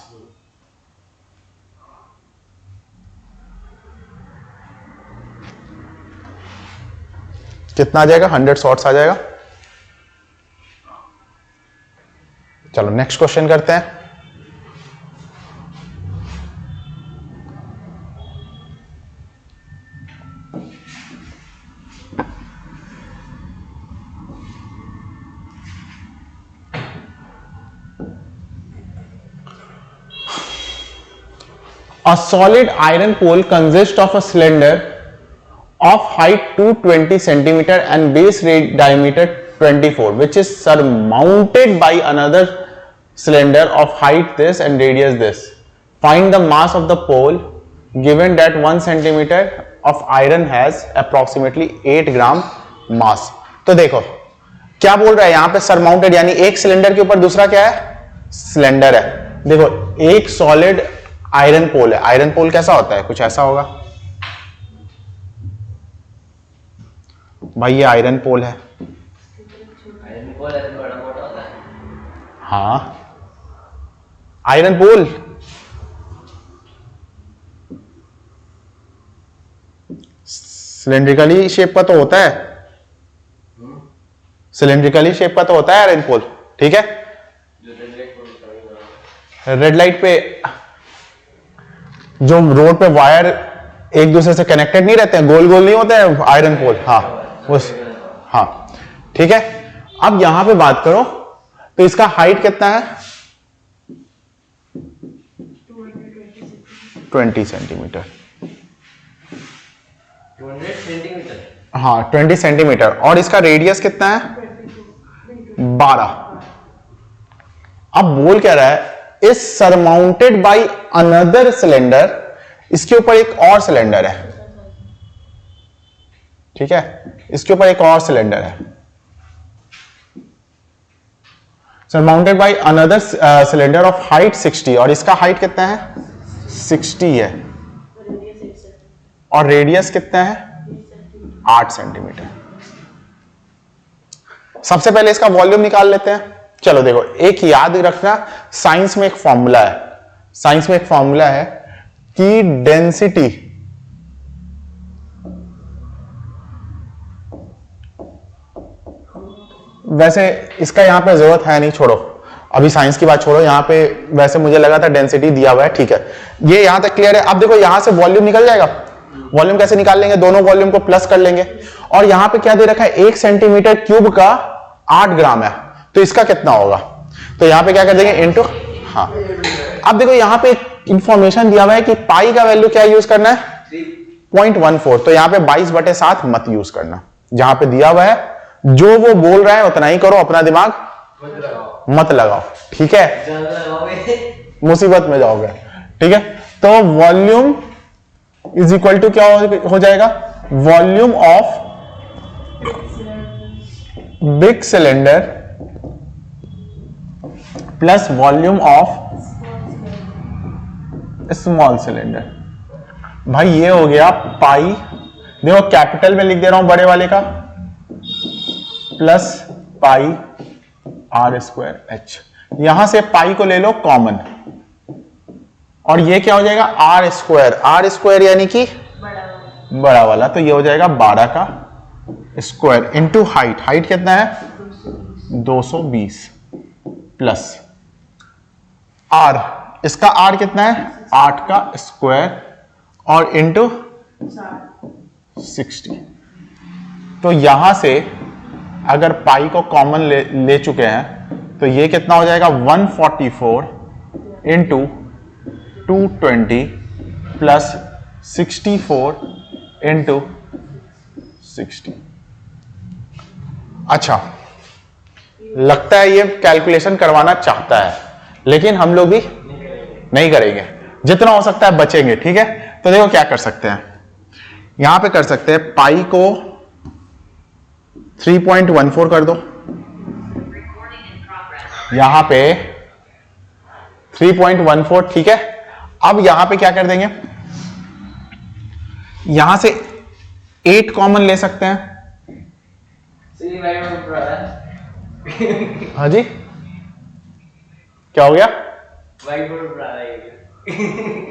कितना आ जाएगा, 100 शॉट्स आ जाएगा। चलो नेक्स्ट क्वेश्चन करते हैं। A solid iron pole consists of a cylinder of height 220 centimeter and base diameter 24, which is surmounted by another cylinder of height this and radius this. Find the mass of the pole given that 1 centimeter of iron has approximately 8 gram mass. तो देखो क्या बोल रहा है यहां पे, surmounted, यानी एक सिलेंडर के ऊपर दूसरा क्या है, सिलेंडर है। देखो एक सॉलिड आयरन पोल है। आयरन पोल कैसा होता है? कुछ ऐसा होगा भाई, ये आयरन पोल है। आयरन पोल ऐसे बड़ा मोटा होता है। हाँ, आयरन पोल सिलेंड्रिकली शेप का तो होता है, सिलेंड्रिकली शेप का तो होता है आयरन पोल, ठीक है। रेड लाइट पे जो रोड पे वायर एक दूसरे से कनेक्टेड नहीं रहते हैं, गोल गोल नहीं होते हैं आयरन पोल, हाँ उस, हाँ ठीक है। अब यहां पे बात करो तो इसका हाइट कितना है? 20 सेंटीमीटर। 200 सेंटीमीटर। हाँ 20 सेंटीमीटर। और इसका रेडियस कितना है? 12। अब बोल क्या रहा है, is surmounted by another cylinder, इसके ऊपर एक और सिलेंडर है, ठीक है, इसके ऊपर एक और सिलेंडर है, surmounted by another cylinder of height 60, और इसका हाइट कितना है? 60 है, और रेडियस कितना है? 8 सेंटीमीटर। सबसे पहले इसका वॉल्यूम निकाल लेते हैं। चलो देखो, एक याद रखना, साइंस में एक फॉर्मूला है, साइंस में एक फॉर्मूला है कि डेंसिटी वैसे इसका यहां पे जरूरत है नहीं, छोड़ो अभी साइंस की बात छोड़ो, यहां पे वैसे मुझे लगा था डेंसिटी दिया हुआ है, ठीक है, ये यहां तक क्लियर है। अब देखो यहां से वॉल्यूम निकल जाएगा। वॉल्यूम कैसे निकाल लेंगे? दोनों वॉल्यूम को प्लस कर लेंगे, और यहां पे क्या दे रखा है? 1 सेंटीमीटर क्यूब का 8 ग्राम है, तो इसका कितना होगा? तो यहां पे क्या कर देंगे? इनटू, हाँ। अब देखो यहां पे इंफॉर्मेशन दिया हुआ है कि पाई का वैल्यू क्या यूज करना है? 0.14। तो यहां पे 22/7 मत यूज करना, जहां पे दिया हुआ है जो वो बोल रहा है उतना ही करो, अपना दिमाग मत लगाओ, ठीक है, मुसीबत में जाओगे, ठीक है। तो वॉल्यूम इज इक्वल टू क्या हो जाएगा? Volume of big cylinder plus volume of small cylinder. भाई ये हो गया पाई, देखो कैपिटल में लिख दे रहा हूं बड़े वाले का, प्लस पाई r²h। यहां से पाई को ले लो कॉमन, और ये क्या हो जाएगा? r² यानी कि बड़ा वाला, तो ये हो जाएगा 12 का स्क्वायर इंटू हाइट। हाइट कितना है? 220 प्लस r, इसका r कितना है? 8 का स्क्वायर और इंटू 60। तो यहां से अगर पाई को कॉमन ले चुके हैं तो ये कितना हो जाएगा? 144 इंटू 220 प्लस 64 इंटू 60। अच्छा, लगता है ये कैलकुलेशन करवाना चाहता है, लेकिन हम लोग भी नहीं करेंगे, जितना हो सकता है बचेंगे, ठीक है। तो देखो क्या कर सकते हैं, यहां पे कर सकते हैं पाई को 3.14 कर दो, यहां पे 3.14, ठीक है। अब यहां पे क्या कर देंगे? यहां से 8 कॉमन ले सकते हैं। हाँ जी, क्या हो गया?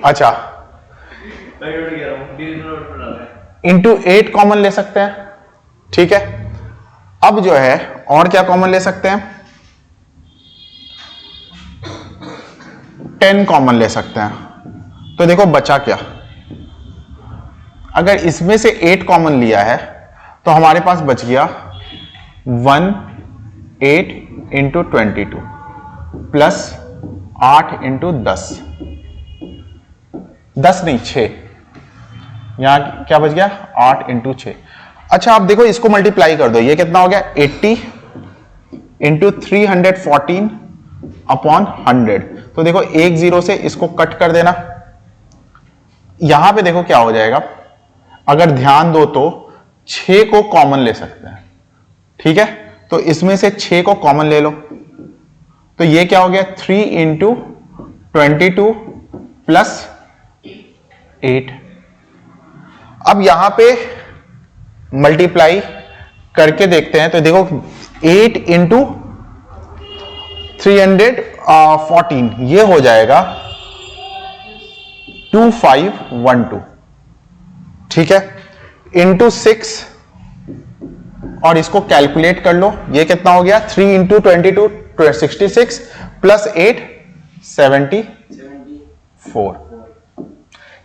अच्छा, इंटू 8 कॉमन ले सकते हैं, ठीक है। अब जो है और क्या कॉमन ले सकते हैं? 10 कॉमन ले सकते हैं। तो देखो बचा क्या? अगर इसमें से 8 कॉमन लिया है तो हमारे पास बच गया 8 इंटू 22 प्लस 8 इंटू 10 नहीं 6, यहां क्या बच गया? 8 इंटू 6। अच्छा, आप देखो इसको मल्टीप्लाई कर दो, ये कितना हो गया? 80 इंटू 314 अपॉन 100। तो देखो 1 0 से इसको कट कर देना, यहां पे देखो क्या हो जाएगा, अगर ध्यान दो तो 6 को कॉमन ले सकते हैं, ठीक है। तो इसमें से 6 को कॉमन ले लो, तो ये क्या हो गया? 3 इंटू 22 प्लस 8। अब यहां पे मल्टीप्लाई करके देखते हैं तो देखो 8 इंटू 314 ये हो जाएगा 2512, ठीक है, इंटू 6 और इसको कैलकुलेट कर लो, ये कितना हो गया 3 इंटू 22 66 प्लस 8 74।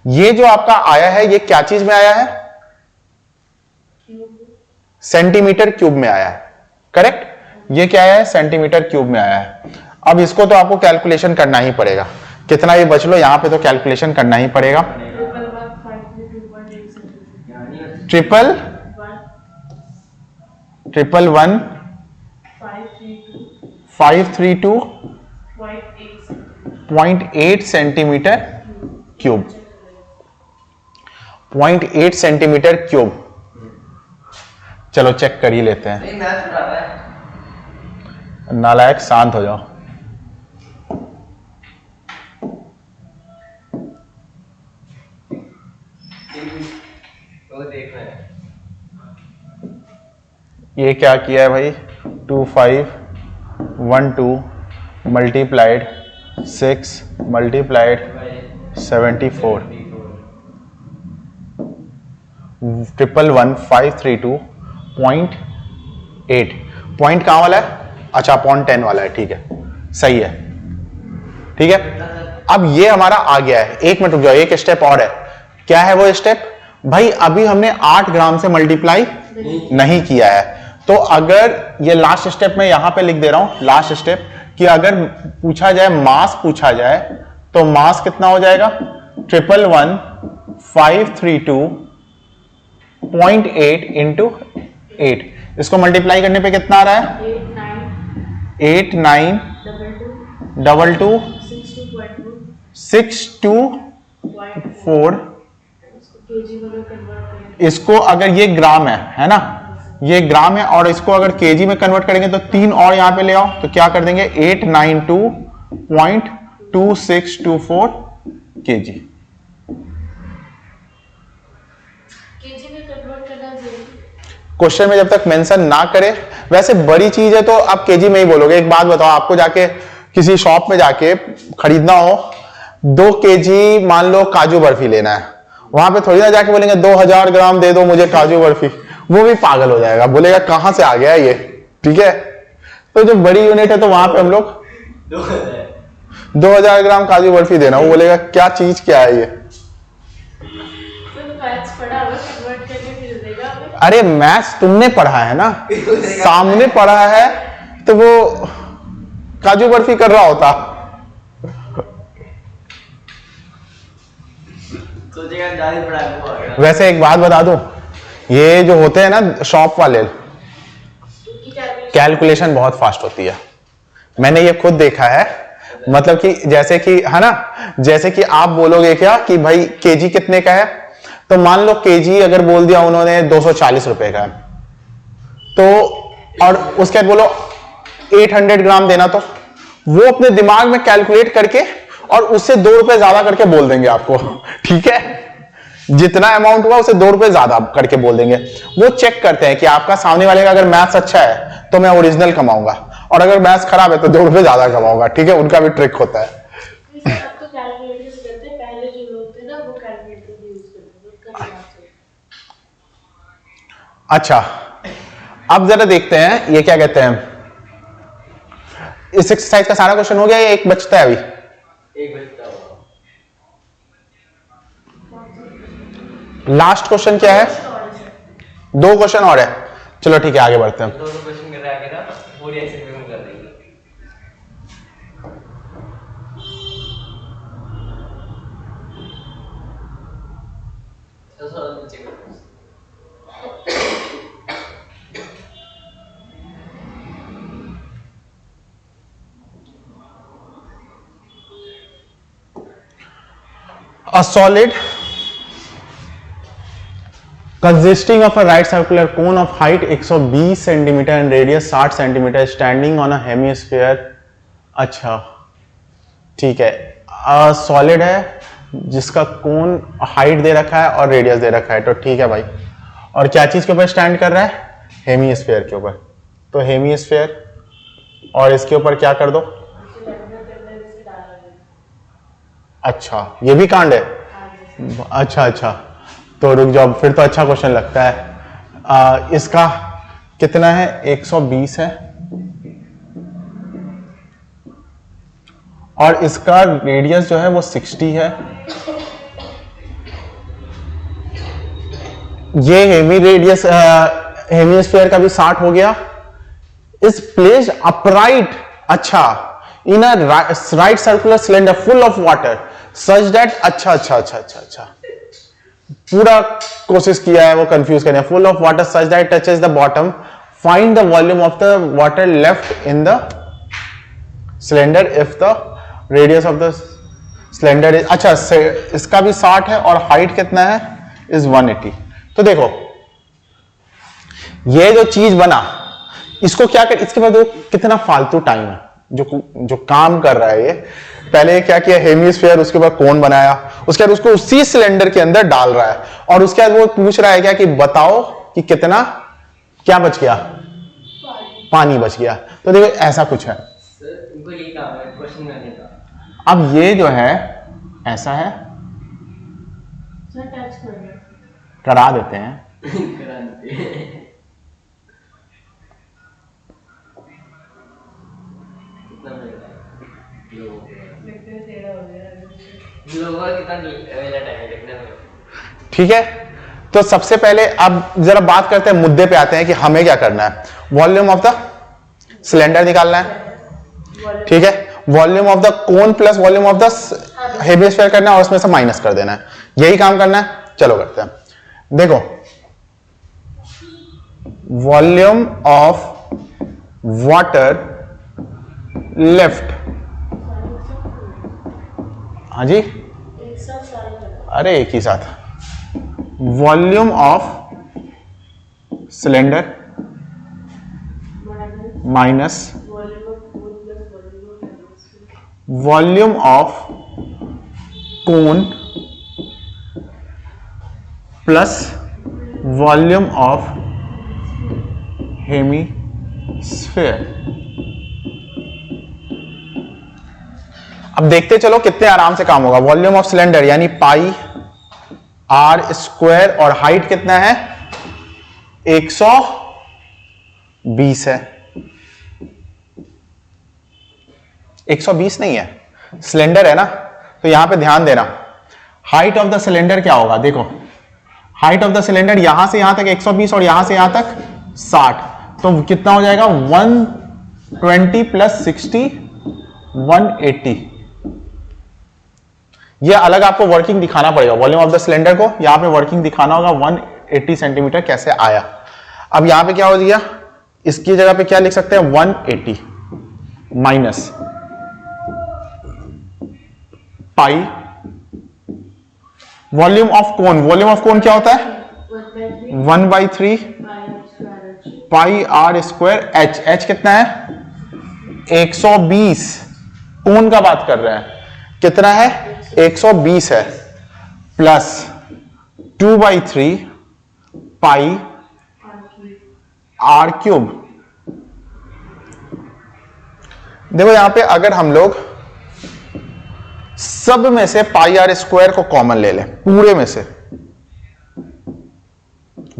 ये जो आपका आया है ये क्या चीज में आया है, सेंटीमीटर क्यूब में आया है, करेक्ट। ये क्या है, सेंटीमीटर क्यूब में आया है। अब इसको तो आपको कैलकुलेशन करना ही पड़ेगा, कितना ये बच लो, यहां पे तो कैलकुलेशन करना ही पड़ेगा। Triple 1 532.8 centimetre cube, 0.8 centimetre cube. चलो चेक कर ही लेते हैं। नहीं मैथ पढ़ा रहा है। नालायक शांत हो जाओ। वो देख रहे हैं। ये क्या किया है भाई, 2512 मल्टीप्लाइड 6 मल्टीप्लाइड 74 111 532.8। पॉइंट कहां वाला है, अच्छा 0.10 वाला है, ठीक है, सही है, ठीक है। अब ये हमारा आ गया है, एक मिनट रुक जाओ, एक स्टेप और है। क्या है वो स्टेप भाई, अभी हमने 8 ग्राम से मल्टीप्लाई नहीं किया है, तो अगर ये लास्ट स्टेप में यहां पे लिख दे रहा हूं, लास्ट स्टेप, कि अगर पूछा जाए मास पूछा जाए तो मास कितना हो जाएगा 111 532.8 इंटू 8। इसको मल्टीप्लाई करने पे कितना आ रहा है 892262.4। इसको अगर ये ग्राम है ना, ये ग्राम है, और इसको अगर केजी में कन्वर्ट करेंगे तो 3 और यहां पे ले आओ, तो क्या कर देंगे 892.2624 केजी। क्वेश्चन में जब तक मेंशन ना करे, वैसे बड़ी चीज है तो आप केजी में ही बोलोगे। एक बात बताओ, आपको जाके किसी शॉप में जाके खरीदना हो 2 केजी मान लो काजू बर्फी लेना है, वहां पे थोड़ी ना जाके बोलेंगे 2000 ग्राम दे दो मुझे काजू बर्फी, वो भी पागल हो जाएगा, बोलेगा कहां से आ गया ये, ठीक है। तो जो बड़ी यूनिट है तो वहां पे हम लोग 2000 ग्राम काजू बर्फी देना, वो बोलेगा क्या चीज क्या है ये। अरे मैथ्स तुमने पढ़ा है ना, सामने पढ़ा है तो वो काजू बर्फी कर रहा होता। वैसे एक बात बता दूं, ये जो होते हैं ना शॉप वाले, कैलकुलेशन बहुत फास्ट होती है, मैंने ये खुद देखा है। मतलब कि जैसे कि है ना, जैसे कि आप बोलोगे क्या कि भाई केजी कितने का है, तो मान लो केजी अगर बोल दिया उन्होंने 240 रुपए का है, तो और उसके बाद बोलो 800 ग्राम देना, तो वो अपने दिमाग में कैलकुलेट करके और उससे 2 रुपए ज्यादा करके बोल देंगे आपको, ठीक है। जितना अमाउंट हुआ उसे 2 रुपए ज्यादा करके बोल देंगे। वो चेक करते हैं कि आपका सामने वाले का अगर मैथ्स अच्छा है तो मैं ओरिजिनल कमाऊंगा, और अगर मैथ्स खराब है तो 2 रुपए ज्यादा कमाऊंगा, ठीक है। उनका भी ट्रिक होता है। अच्छा, अब जरा देखते हैं ये क्या कहते हैं। इस एक्सरसाइज का सारा क्वेश्चन हो गया या एक बचता है अभी? एक बचता होगा। लास्ट क्वेश्चन क्या है? 2 क्वेश्चन और है, चलो ठीक है आगे बढ़ते हैं। 2 क्वेश्चन कर रहे आगे ना, पूरी ऐसे भी हम कर देंगे। A solid consisting of a right circular cone of height 120 centimeter and radius 60 centimeter standing on a hemisphere। अच्छा ठीक है, सॉलिड है जिसका कोन हाइट दे रखा है और रेडियस दे रखा है, तो ठीक है भाई। और क्या चीज के ऊपर स्टैंड कर रहा है? हेमीस्फेयर के ऊपर। तो हेमीस्फेयर और इसके ऊपर क्या कर दो? अच्छा, ये भी कांड है। अच्छा अच्छा, तो रुक जाओ, फिर तो अच्छा क्वेश्चन लगता है। इसका कितना है? 120 है और इसका रेडियस जो है वो 60 है। ये हेमी रेडियस हेमीस्फीयर का भी 60 हो गया। इज प्लेस्ड अपराइट, अच्छा, in a right circular cylinder full of water such that, अच्छा अच्छा अच्छा अच्छा अच्छा, पूरा कोशिश किया है वो कंफ्यूज करने। Full of water such that touches the bottom, find the volume of the water left in the cylinder if the radius of the cylinder is, अच्छा, इसका भी 60 है और हाइट कितना है? इज 180। तो देखो ये जो चीज बना, इसको क्या कर, इसके बाद कितना फालतू टाइम है जो काम कर रहा है ये। पहले क्या किया? हेमीस्फीयर, उसके बाद कोन बनाया, उसके बाद उसको उसी सिलेंडर के अंदर डाल रहा है और उसके बाद वो पूछ रहा है क्या कि बताओ कि कितना क्या बच गया? पानी बच गया। तो देखो ऐसा कुछ है। सर इनको यही काम है क्वेश्चन करने का। अब ये जो है ऐसा है, सर टच कर दो। करा देते हैं। करा देते हैं। कितना मिल रहा है? लगता है टेढ़ा हो गया। लोगों का कितना मिला टाइम है देखने में। ठीक है, तो सबसे पहले अब जरा बात करते हैं, मुद्दे पे आते हैं कि हमें क्या करना है। वॉल्यूम ऑफ द सिलेंडर निकालना है, ठीक है। Volume of the cone plus volume of the hemisphere करना है और उसमें से माइनस कर देना है, यही काम करना है। चलो करते हैं। देखो वॉल्यूम ऑफ वाटर लेफ्ट, हाँ जी, एक साथ सारा करो। अरे एक ही साथ। Volume of cylinder minus volume of cone plus volume of hemisphere. अब देखते चलो कितने आराम से काम होगा। वॉल्यूम ऑफ सिलेंडर यानी पाई आर स्क्वायर और हाइट कितना है? 120 है। 120 नहीं है, सिलेंडर है ना, तो यहां पे ध्यान देना। हाइट ऑफ द सिलेंडर क्या होगा? देखो हाइट ऑफ द सिलेंडर यहां से यहां तक 120 और यहां से यहां तक 60, तो कितना हो जाएगा? 120 प्लस 60 180। ये अलग आपको वर्किंग दिखाना पड़ेगा वॉल्यूम ऑफ द सिलेंडर को, यहां पे वर्किंग दिखाना होगा 180 सेंटीमीटर कैसे आया। अब यहां पे क्या हो गया? इसकी जगह पे क्या लिख सकते हैं? 180 minus pi volume of cone. Volume of कोन क्या होता है? 1/3 pi r square H. H कितना है? 120। कोन का बात कर रहे हैं, कितना है? 120 है, प्लस 2/3 पाई आर क्यूब। देखो यहां पे अगर हम लोग सब में से पाई आर स्क्वायर को कॉमन ले लें, पूरे में से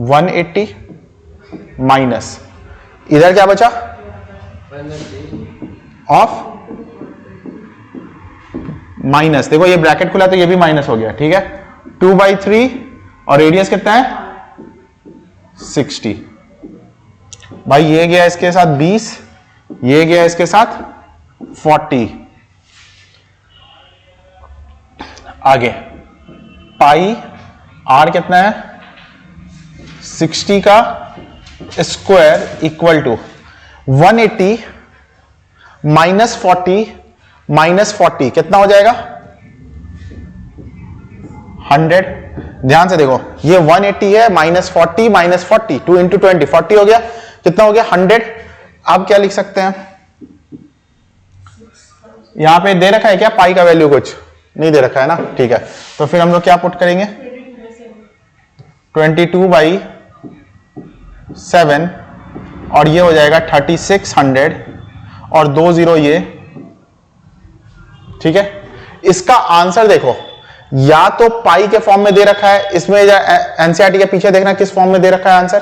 180 माइनस इधर क्या बचा? ऑफ माइनस, देखो ये ब्रैकेट खुला तो ये भी माइनस हो गया, ठीक है। 2/3 और रेडियस कितना है? 60। भाई ये गया इसके साथ 20, ये गया इसके साथ 40। आगे पाई आर कितना है? 60 का स्क्वायर इक्वल टू 180 माइनस 40 कितना हो जाएगा? 100। ध्यान से देखो ये 180 है, माइनस 40 2 इंटू 20 40 हो गया। कितना हो गया? 100। अब क्या लिख सकते हैं? यहां पे दे रखा है क्या पाई का वैल्यू कुछ? नहीं दे रखा है ना, ठीक है। तो फिर हम लोग क्या पुट करेंगे, 22/7 और ये हो जाएगा 3600 और 20 ये, ठीक है। इसका आंसर देखो, या तो पाई के फॉर्म में दे रखा है, इसमें एनसीईआरटी के पीछे देखना किस फॉर्म में दे रखा है आंसर,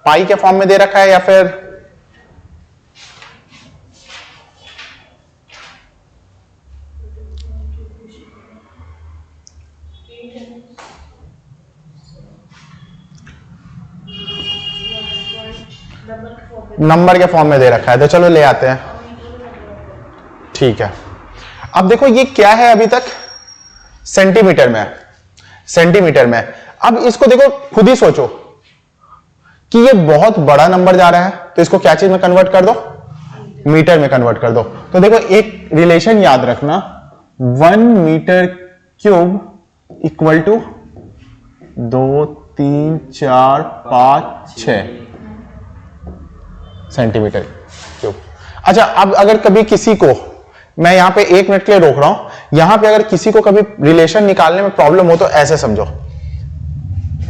पाई के फॉर्म में दे रखा है या फिर नंबर के फॉर्म में दे रखा है। तो चलो ले आते हैं, ठीक है। अब देखो ये क्या है, अभी तक सेंटीमीटर में है, सेंटीमीटर में। अब इसको देखो, खुद ही सोचो कि ये बहुत बड़ा नंबर जा रहा है, तो इसको क्या चीज में कन्वर्ट कर दो, मीटर में कन्वर्ट कर दो। तो देखो एक रिलेशन याद रखना, 1 metre cube equal to 2 3 4 5 6 centimetre cube. अच्छा, अब अगर कभी किसी को, मैं यहां पे 1 मिनट के लिए रोक रहा हूं, यहां पे अगर किसी को कभी रिलेशन निकालने में प्रॉब्लम हो तो ऐसे समझो,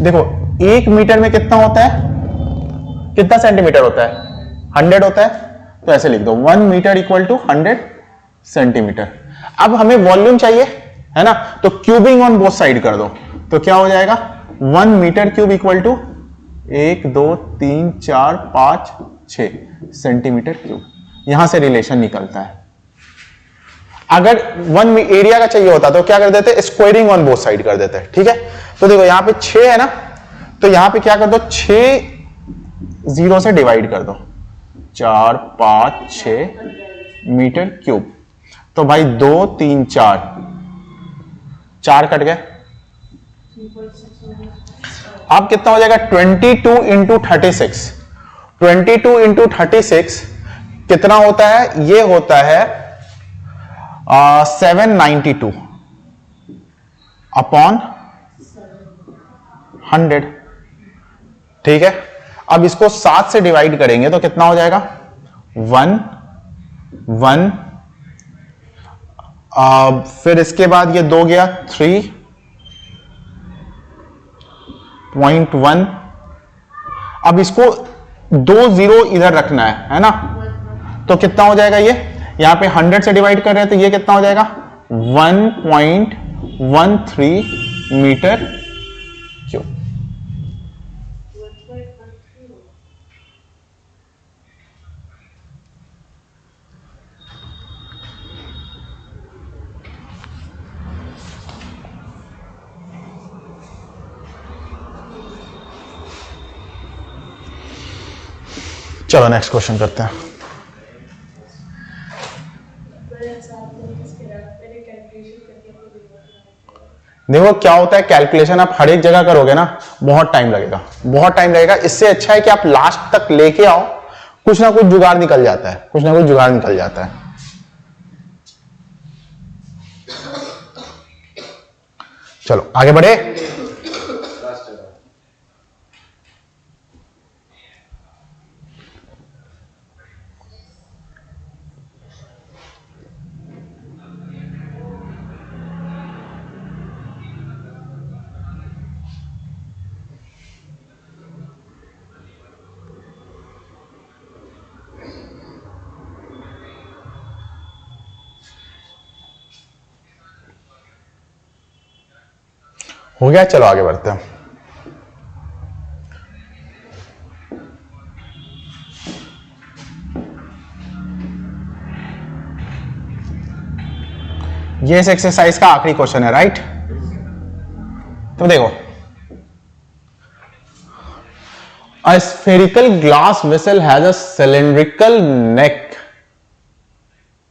देखो 1 मीटर में कितना होता है, कितना सेंटीमीटर होता है, 100 होता है। तो ऐसे लिख दो 1 मीटर इक्वल टू 100 सेंटीमीटर। अब हमें वॉल्यूम चाहिए, है ना, तो क्यूबिंग ऑन बोथ साइड कर दो, तो क्या हो जाएगा 1 metre cube equal to 1 2 3 4 5 6 centimetre cube. यहां से रिलेशन निकलता है। अगर 1 एरिया का चाहिए होता तो क्या कर देते, स्क्वायरिंग ऑन बोथ साइड कर देते, ठीक है। तो देखो यहां पे 6 है ना, तो यहां पे क्या कर दो, 6 0 से डिवाइड कर दो, 4 5 6 मीटर क्यूब। तो भाई 2 3 4 कट गए, अब कितना हो जाएगा 22 इंटू 36। 22 इंटू 36 कितना होता है, ये होता है 792 अपॉन 100, ठीक है। अब इसको 7 से डिवाइड करेंगे तो कितना हो जाएगा 1 1, फिर इसके बाद ये 2 गया 3.1। अब इसको 2 0 इधर रखना है ना, तो कितना हो जाएगा, ये यहां पे 100 से डिवाइड कर रहे हैं तो ये कितना हो जाएगा 1.13 मीटर क्यूब। चलो नेक्स्ट क्वेश्चन करते हैं। देखो क्या होता है, कैलकुलेशन आप हर एक जगह करोगे ना, बहुत टाइम लगेगा, बहुत टाइम लगेगा। इससे अच्छा है कि आप लास्ट तक लेके आओ, कुछ ना कुछ जुगाड़ निकल जाता है, कुछ ना कुछ जुगाड़ निकल जाता है। चलो आगे बढ़े। हो गया, चलो आगे बढ़ते हैं। ये इस एक्सरसाइज का आखिरी क्वेश्चन है, राइट। तो देखो, a spherical glass vessel has a cylindrical neck.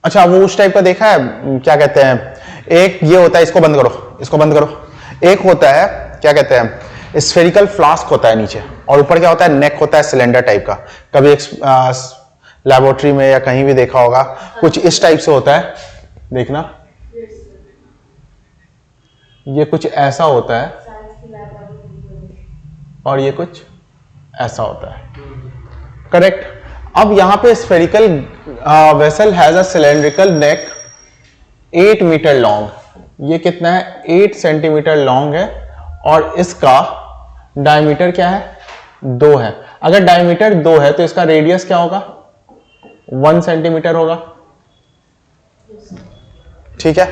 अच्छा, वो उस टाइप का देखा है, क्या कहते हैं, एक ये होता है, इसको बंद करो, इसको बंद करो। एक होता है, क्या कहते हैं, स्फेरिकल फ्लास्क होता है नीचे, और ऊपर क्या होता है, नेक होता है सिलेंडर टाइप का। कभी एक लैबोरेटरी में या कहीं भी देखा होगा, कुछ इस टाइप से होता है, देखना ये कुछ ऐसा होता है और ये कुछ ऐसा होता है, करेक्ट। अब यहां पे spherical vessel has a cylindrical neck 8 metre long, ये कितना है 8 सेंटीमीटर लॉन्ग है और इसका डायमीटर क्या है 2 है। अगर डायमीटर 2 है तो इसका रेडियस क्या होगा 1 सेंटीमीटर होगा। ठीक है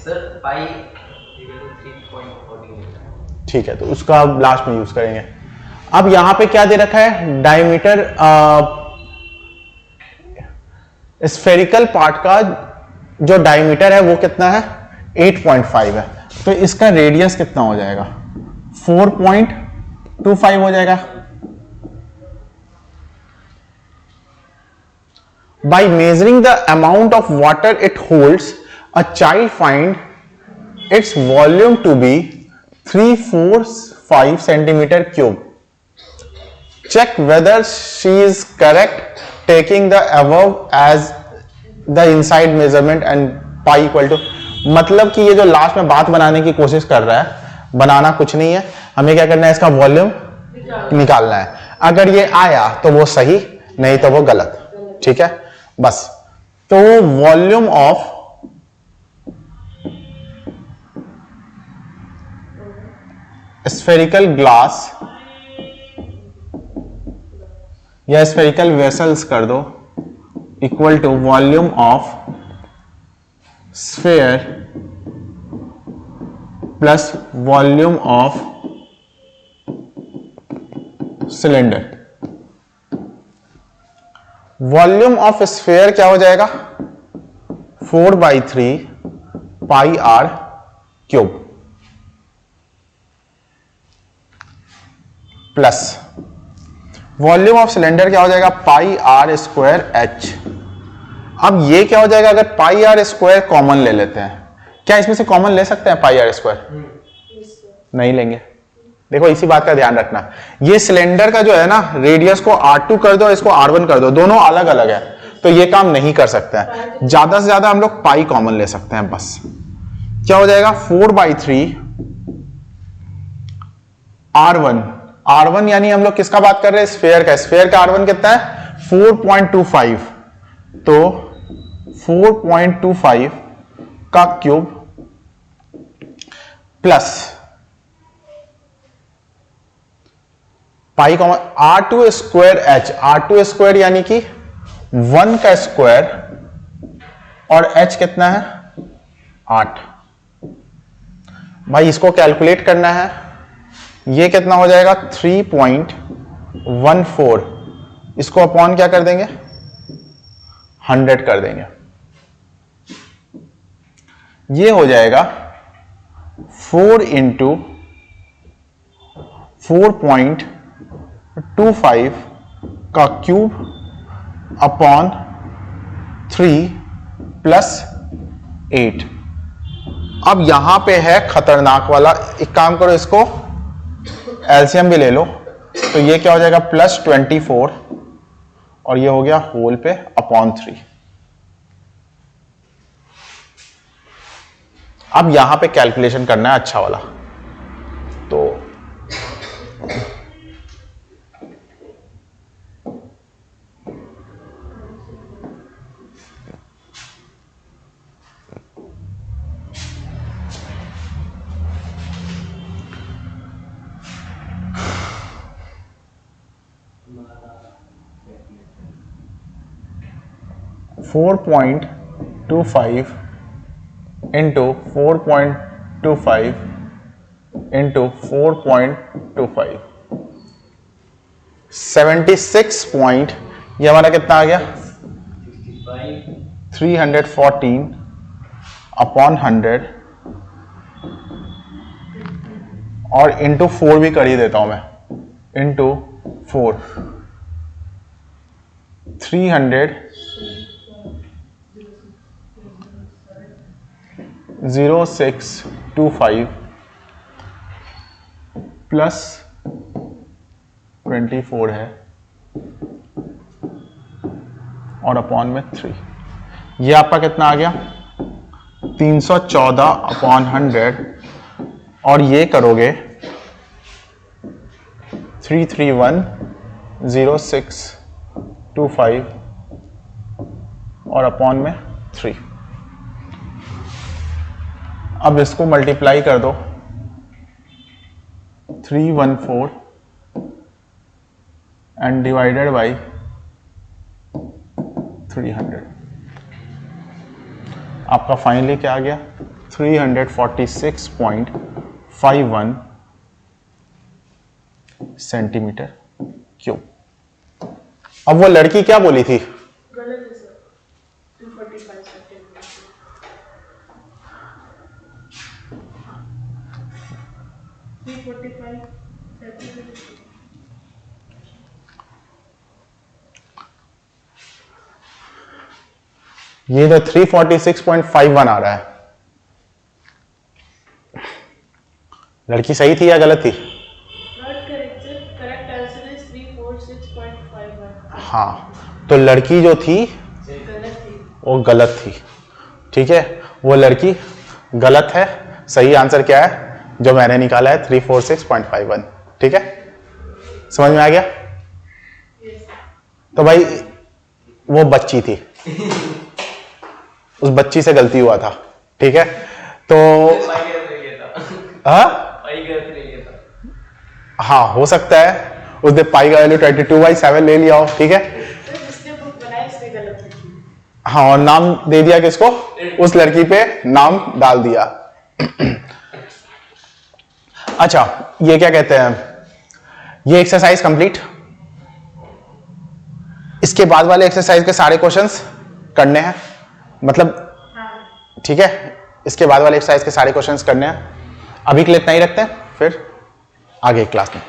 सर पाई इक्वल टू 3.14 ठीक है, तो उसका अब लास्ट में यूज करेंगे। अब यहां पे क्या दे रखा है डायमीटर स्फेरिकल पार्ट का जो डायमीटर है वो कितना है 8.5 है, तो इसका रेडियस कितना हो जाएगा 4.25 हो जाएगा। By measuring the amount of water it holds, a child find its volume to be 345 centimeter cube. Check whether she is correct taking the above as the inside measurement and pi equal to, मतलब कि ये जो last में बात बनाने की कोशिश कर रहा है, बनाना कुछ नहीं है, हमें क्या करना है इसका वॉल्यूम निकालना है। अगर ये आया तो वो सही, नहीं तो वो गलत। ठीक है बस, तो वॉल्यूम ऑफ स्फेरिकल ग्लास या स्फेरिकल वेसल्स कर दो equal to volume of sphere plus volume of cylinder. Volume of sphere क्या हो जाएगा 4/3 pi are cube plus volume of cylinder क्या हो जाएगा पाई आर स्क्वायर एच। अब ये क्या हो जाएगा अगर पाई आर स्क्वायर कॉमन ले लेते हैं, क्या इसमें से कॉमन ले सकते हैं पाई आर स्क्वायर? नहीं लेंगे। देखो इसी बात का ध्यान रखना, ये सिलेंडर का जो है ना रेडियस को R2 कर दो, इसको R1 कर दो, दोनों अलग अलग है तो ये काम नहीं कर सकते हैं। ज्यादा से ज्यादा हम लोग पाई कॉमन ले सकते हैं बस। क्या हो जाएगा 4/3 R1। R1 यानी हम लोग किसका बात कर रहे हैं स्फेयर का। स्फेयर का R1 कितना है 4.25, तो 4.25 का cube plus pi common R2 square H. R2 square यानी कि 1 का स्क्वायर और h कितना है 8। भाई इसको कैलकुलेट करना है, ये कितना हो जाएगा 3.14, इसको अपॉन क्या कर देंगे 100 कर देंगे, ये हो जाएगा 4 इंटू 4.25 का क्यूब अपॉन 3 प्लस 8। अब यहां पे है खतरनाक वाला, एक काम करो इसको एलसीएम भी ले लो, तो ये क्या हो जाएगा +24 और ये हो गया होल पे अपॉन 3। अब यहां पे कैलकुलेशन करना है अच्छा वाला, तो 4.25 into 4.25 into 4.25 76 पॉइंट, ये हमारा कितना आ गया 314 अपॉन 100 और इंटू 4 भी कर ही देता हूं मैं, इंटू 4 300.0625 प्लस 24 है और अपॉन में 3, ये आपका कितना आ गया 314 अपॉन 100 और ये करोगे 331.0625 और अपॉन में 3। अब इसको मल्टीप्लाई कर दो 314 एंड डिवाइडेड बाई 300, आपका फाइनली क्या आ गया 346.51 सेंटीमीटर क्यूब। अब वो लड़की क्या बोली थी? गलत है सर, 245 सेंटीमीटर। ये तो 346.51 आ रहा है। लड़की सही थी या गलत थी? Not correct sir, correct answer is 346.51। हाँ, तो लड़की जो थी गलत थी। वो गलत थी। ठीक है, वो लड़की गलत है। सही आंसर क्या है जो मैंने निकाला है 346.51। ठीक है, समझ में आ गया? तो भाई वो बच्ची थी, उस बच्ची से गलती हुआ था। ठीक है, तो हाँ हो सकता है उसने पाई का वैल्यू 22/7 ले लिया हो। ठीक है, सर जिसने बुक बनाई उसने गलत लिखी। हाँ, और नाम दे दिया किसको? उस लड़की पे नाम डाल दिया। अच्छा, ये क्या कहते हैं, ये एक्सरसाइज कंप्लीट। इसके बाद वाले एक्सरसाइज के सारे क्वेश्चंस करने हैं, मतलब ठीक है, इसके बाद वाले एक्सरसाइज के सारे क्वेश्चंस करने हैं। अभी के लिए इतना ही रखते हैं, फिर आगे क्लास में।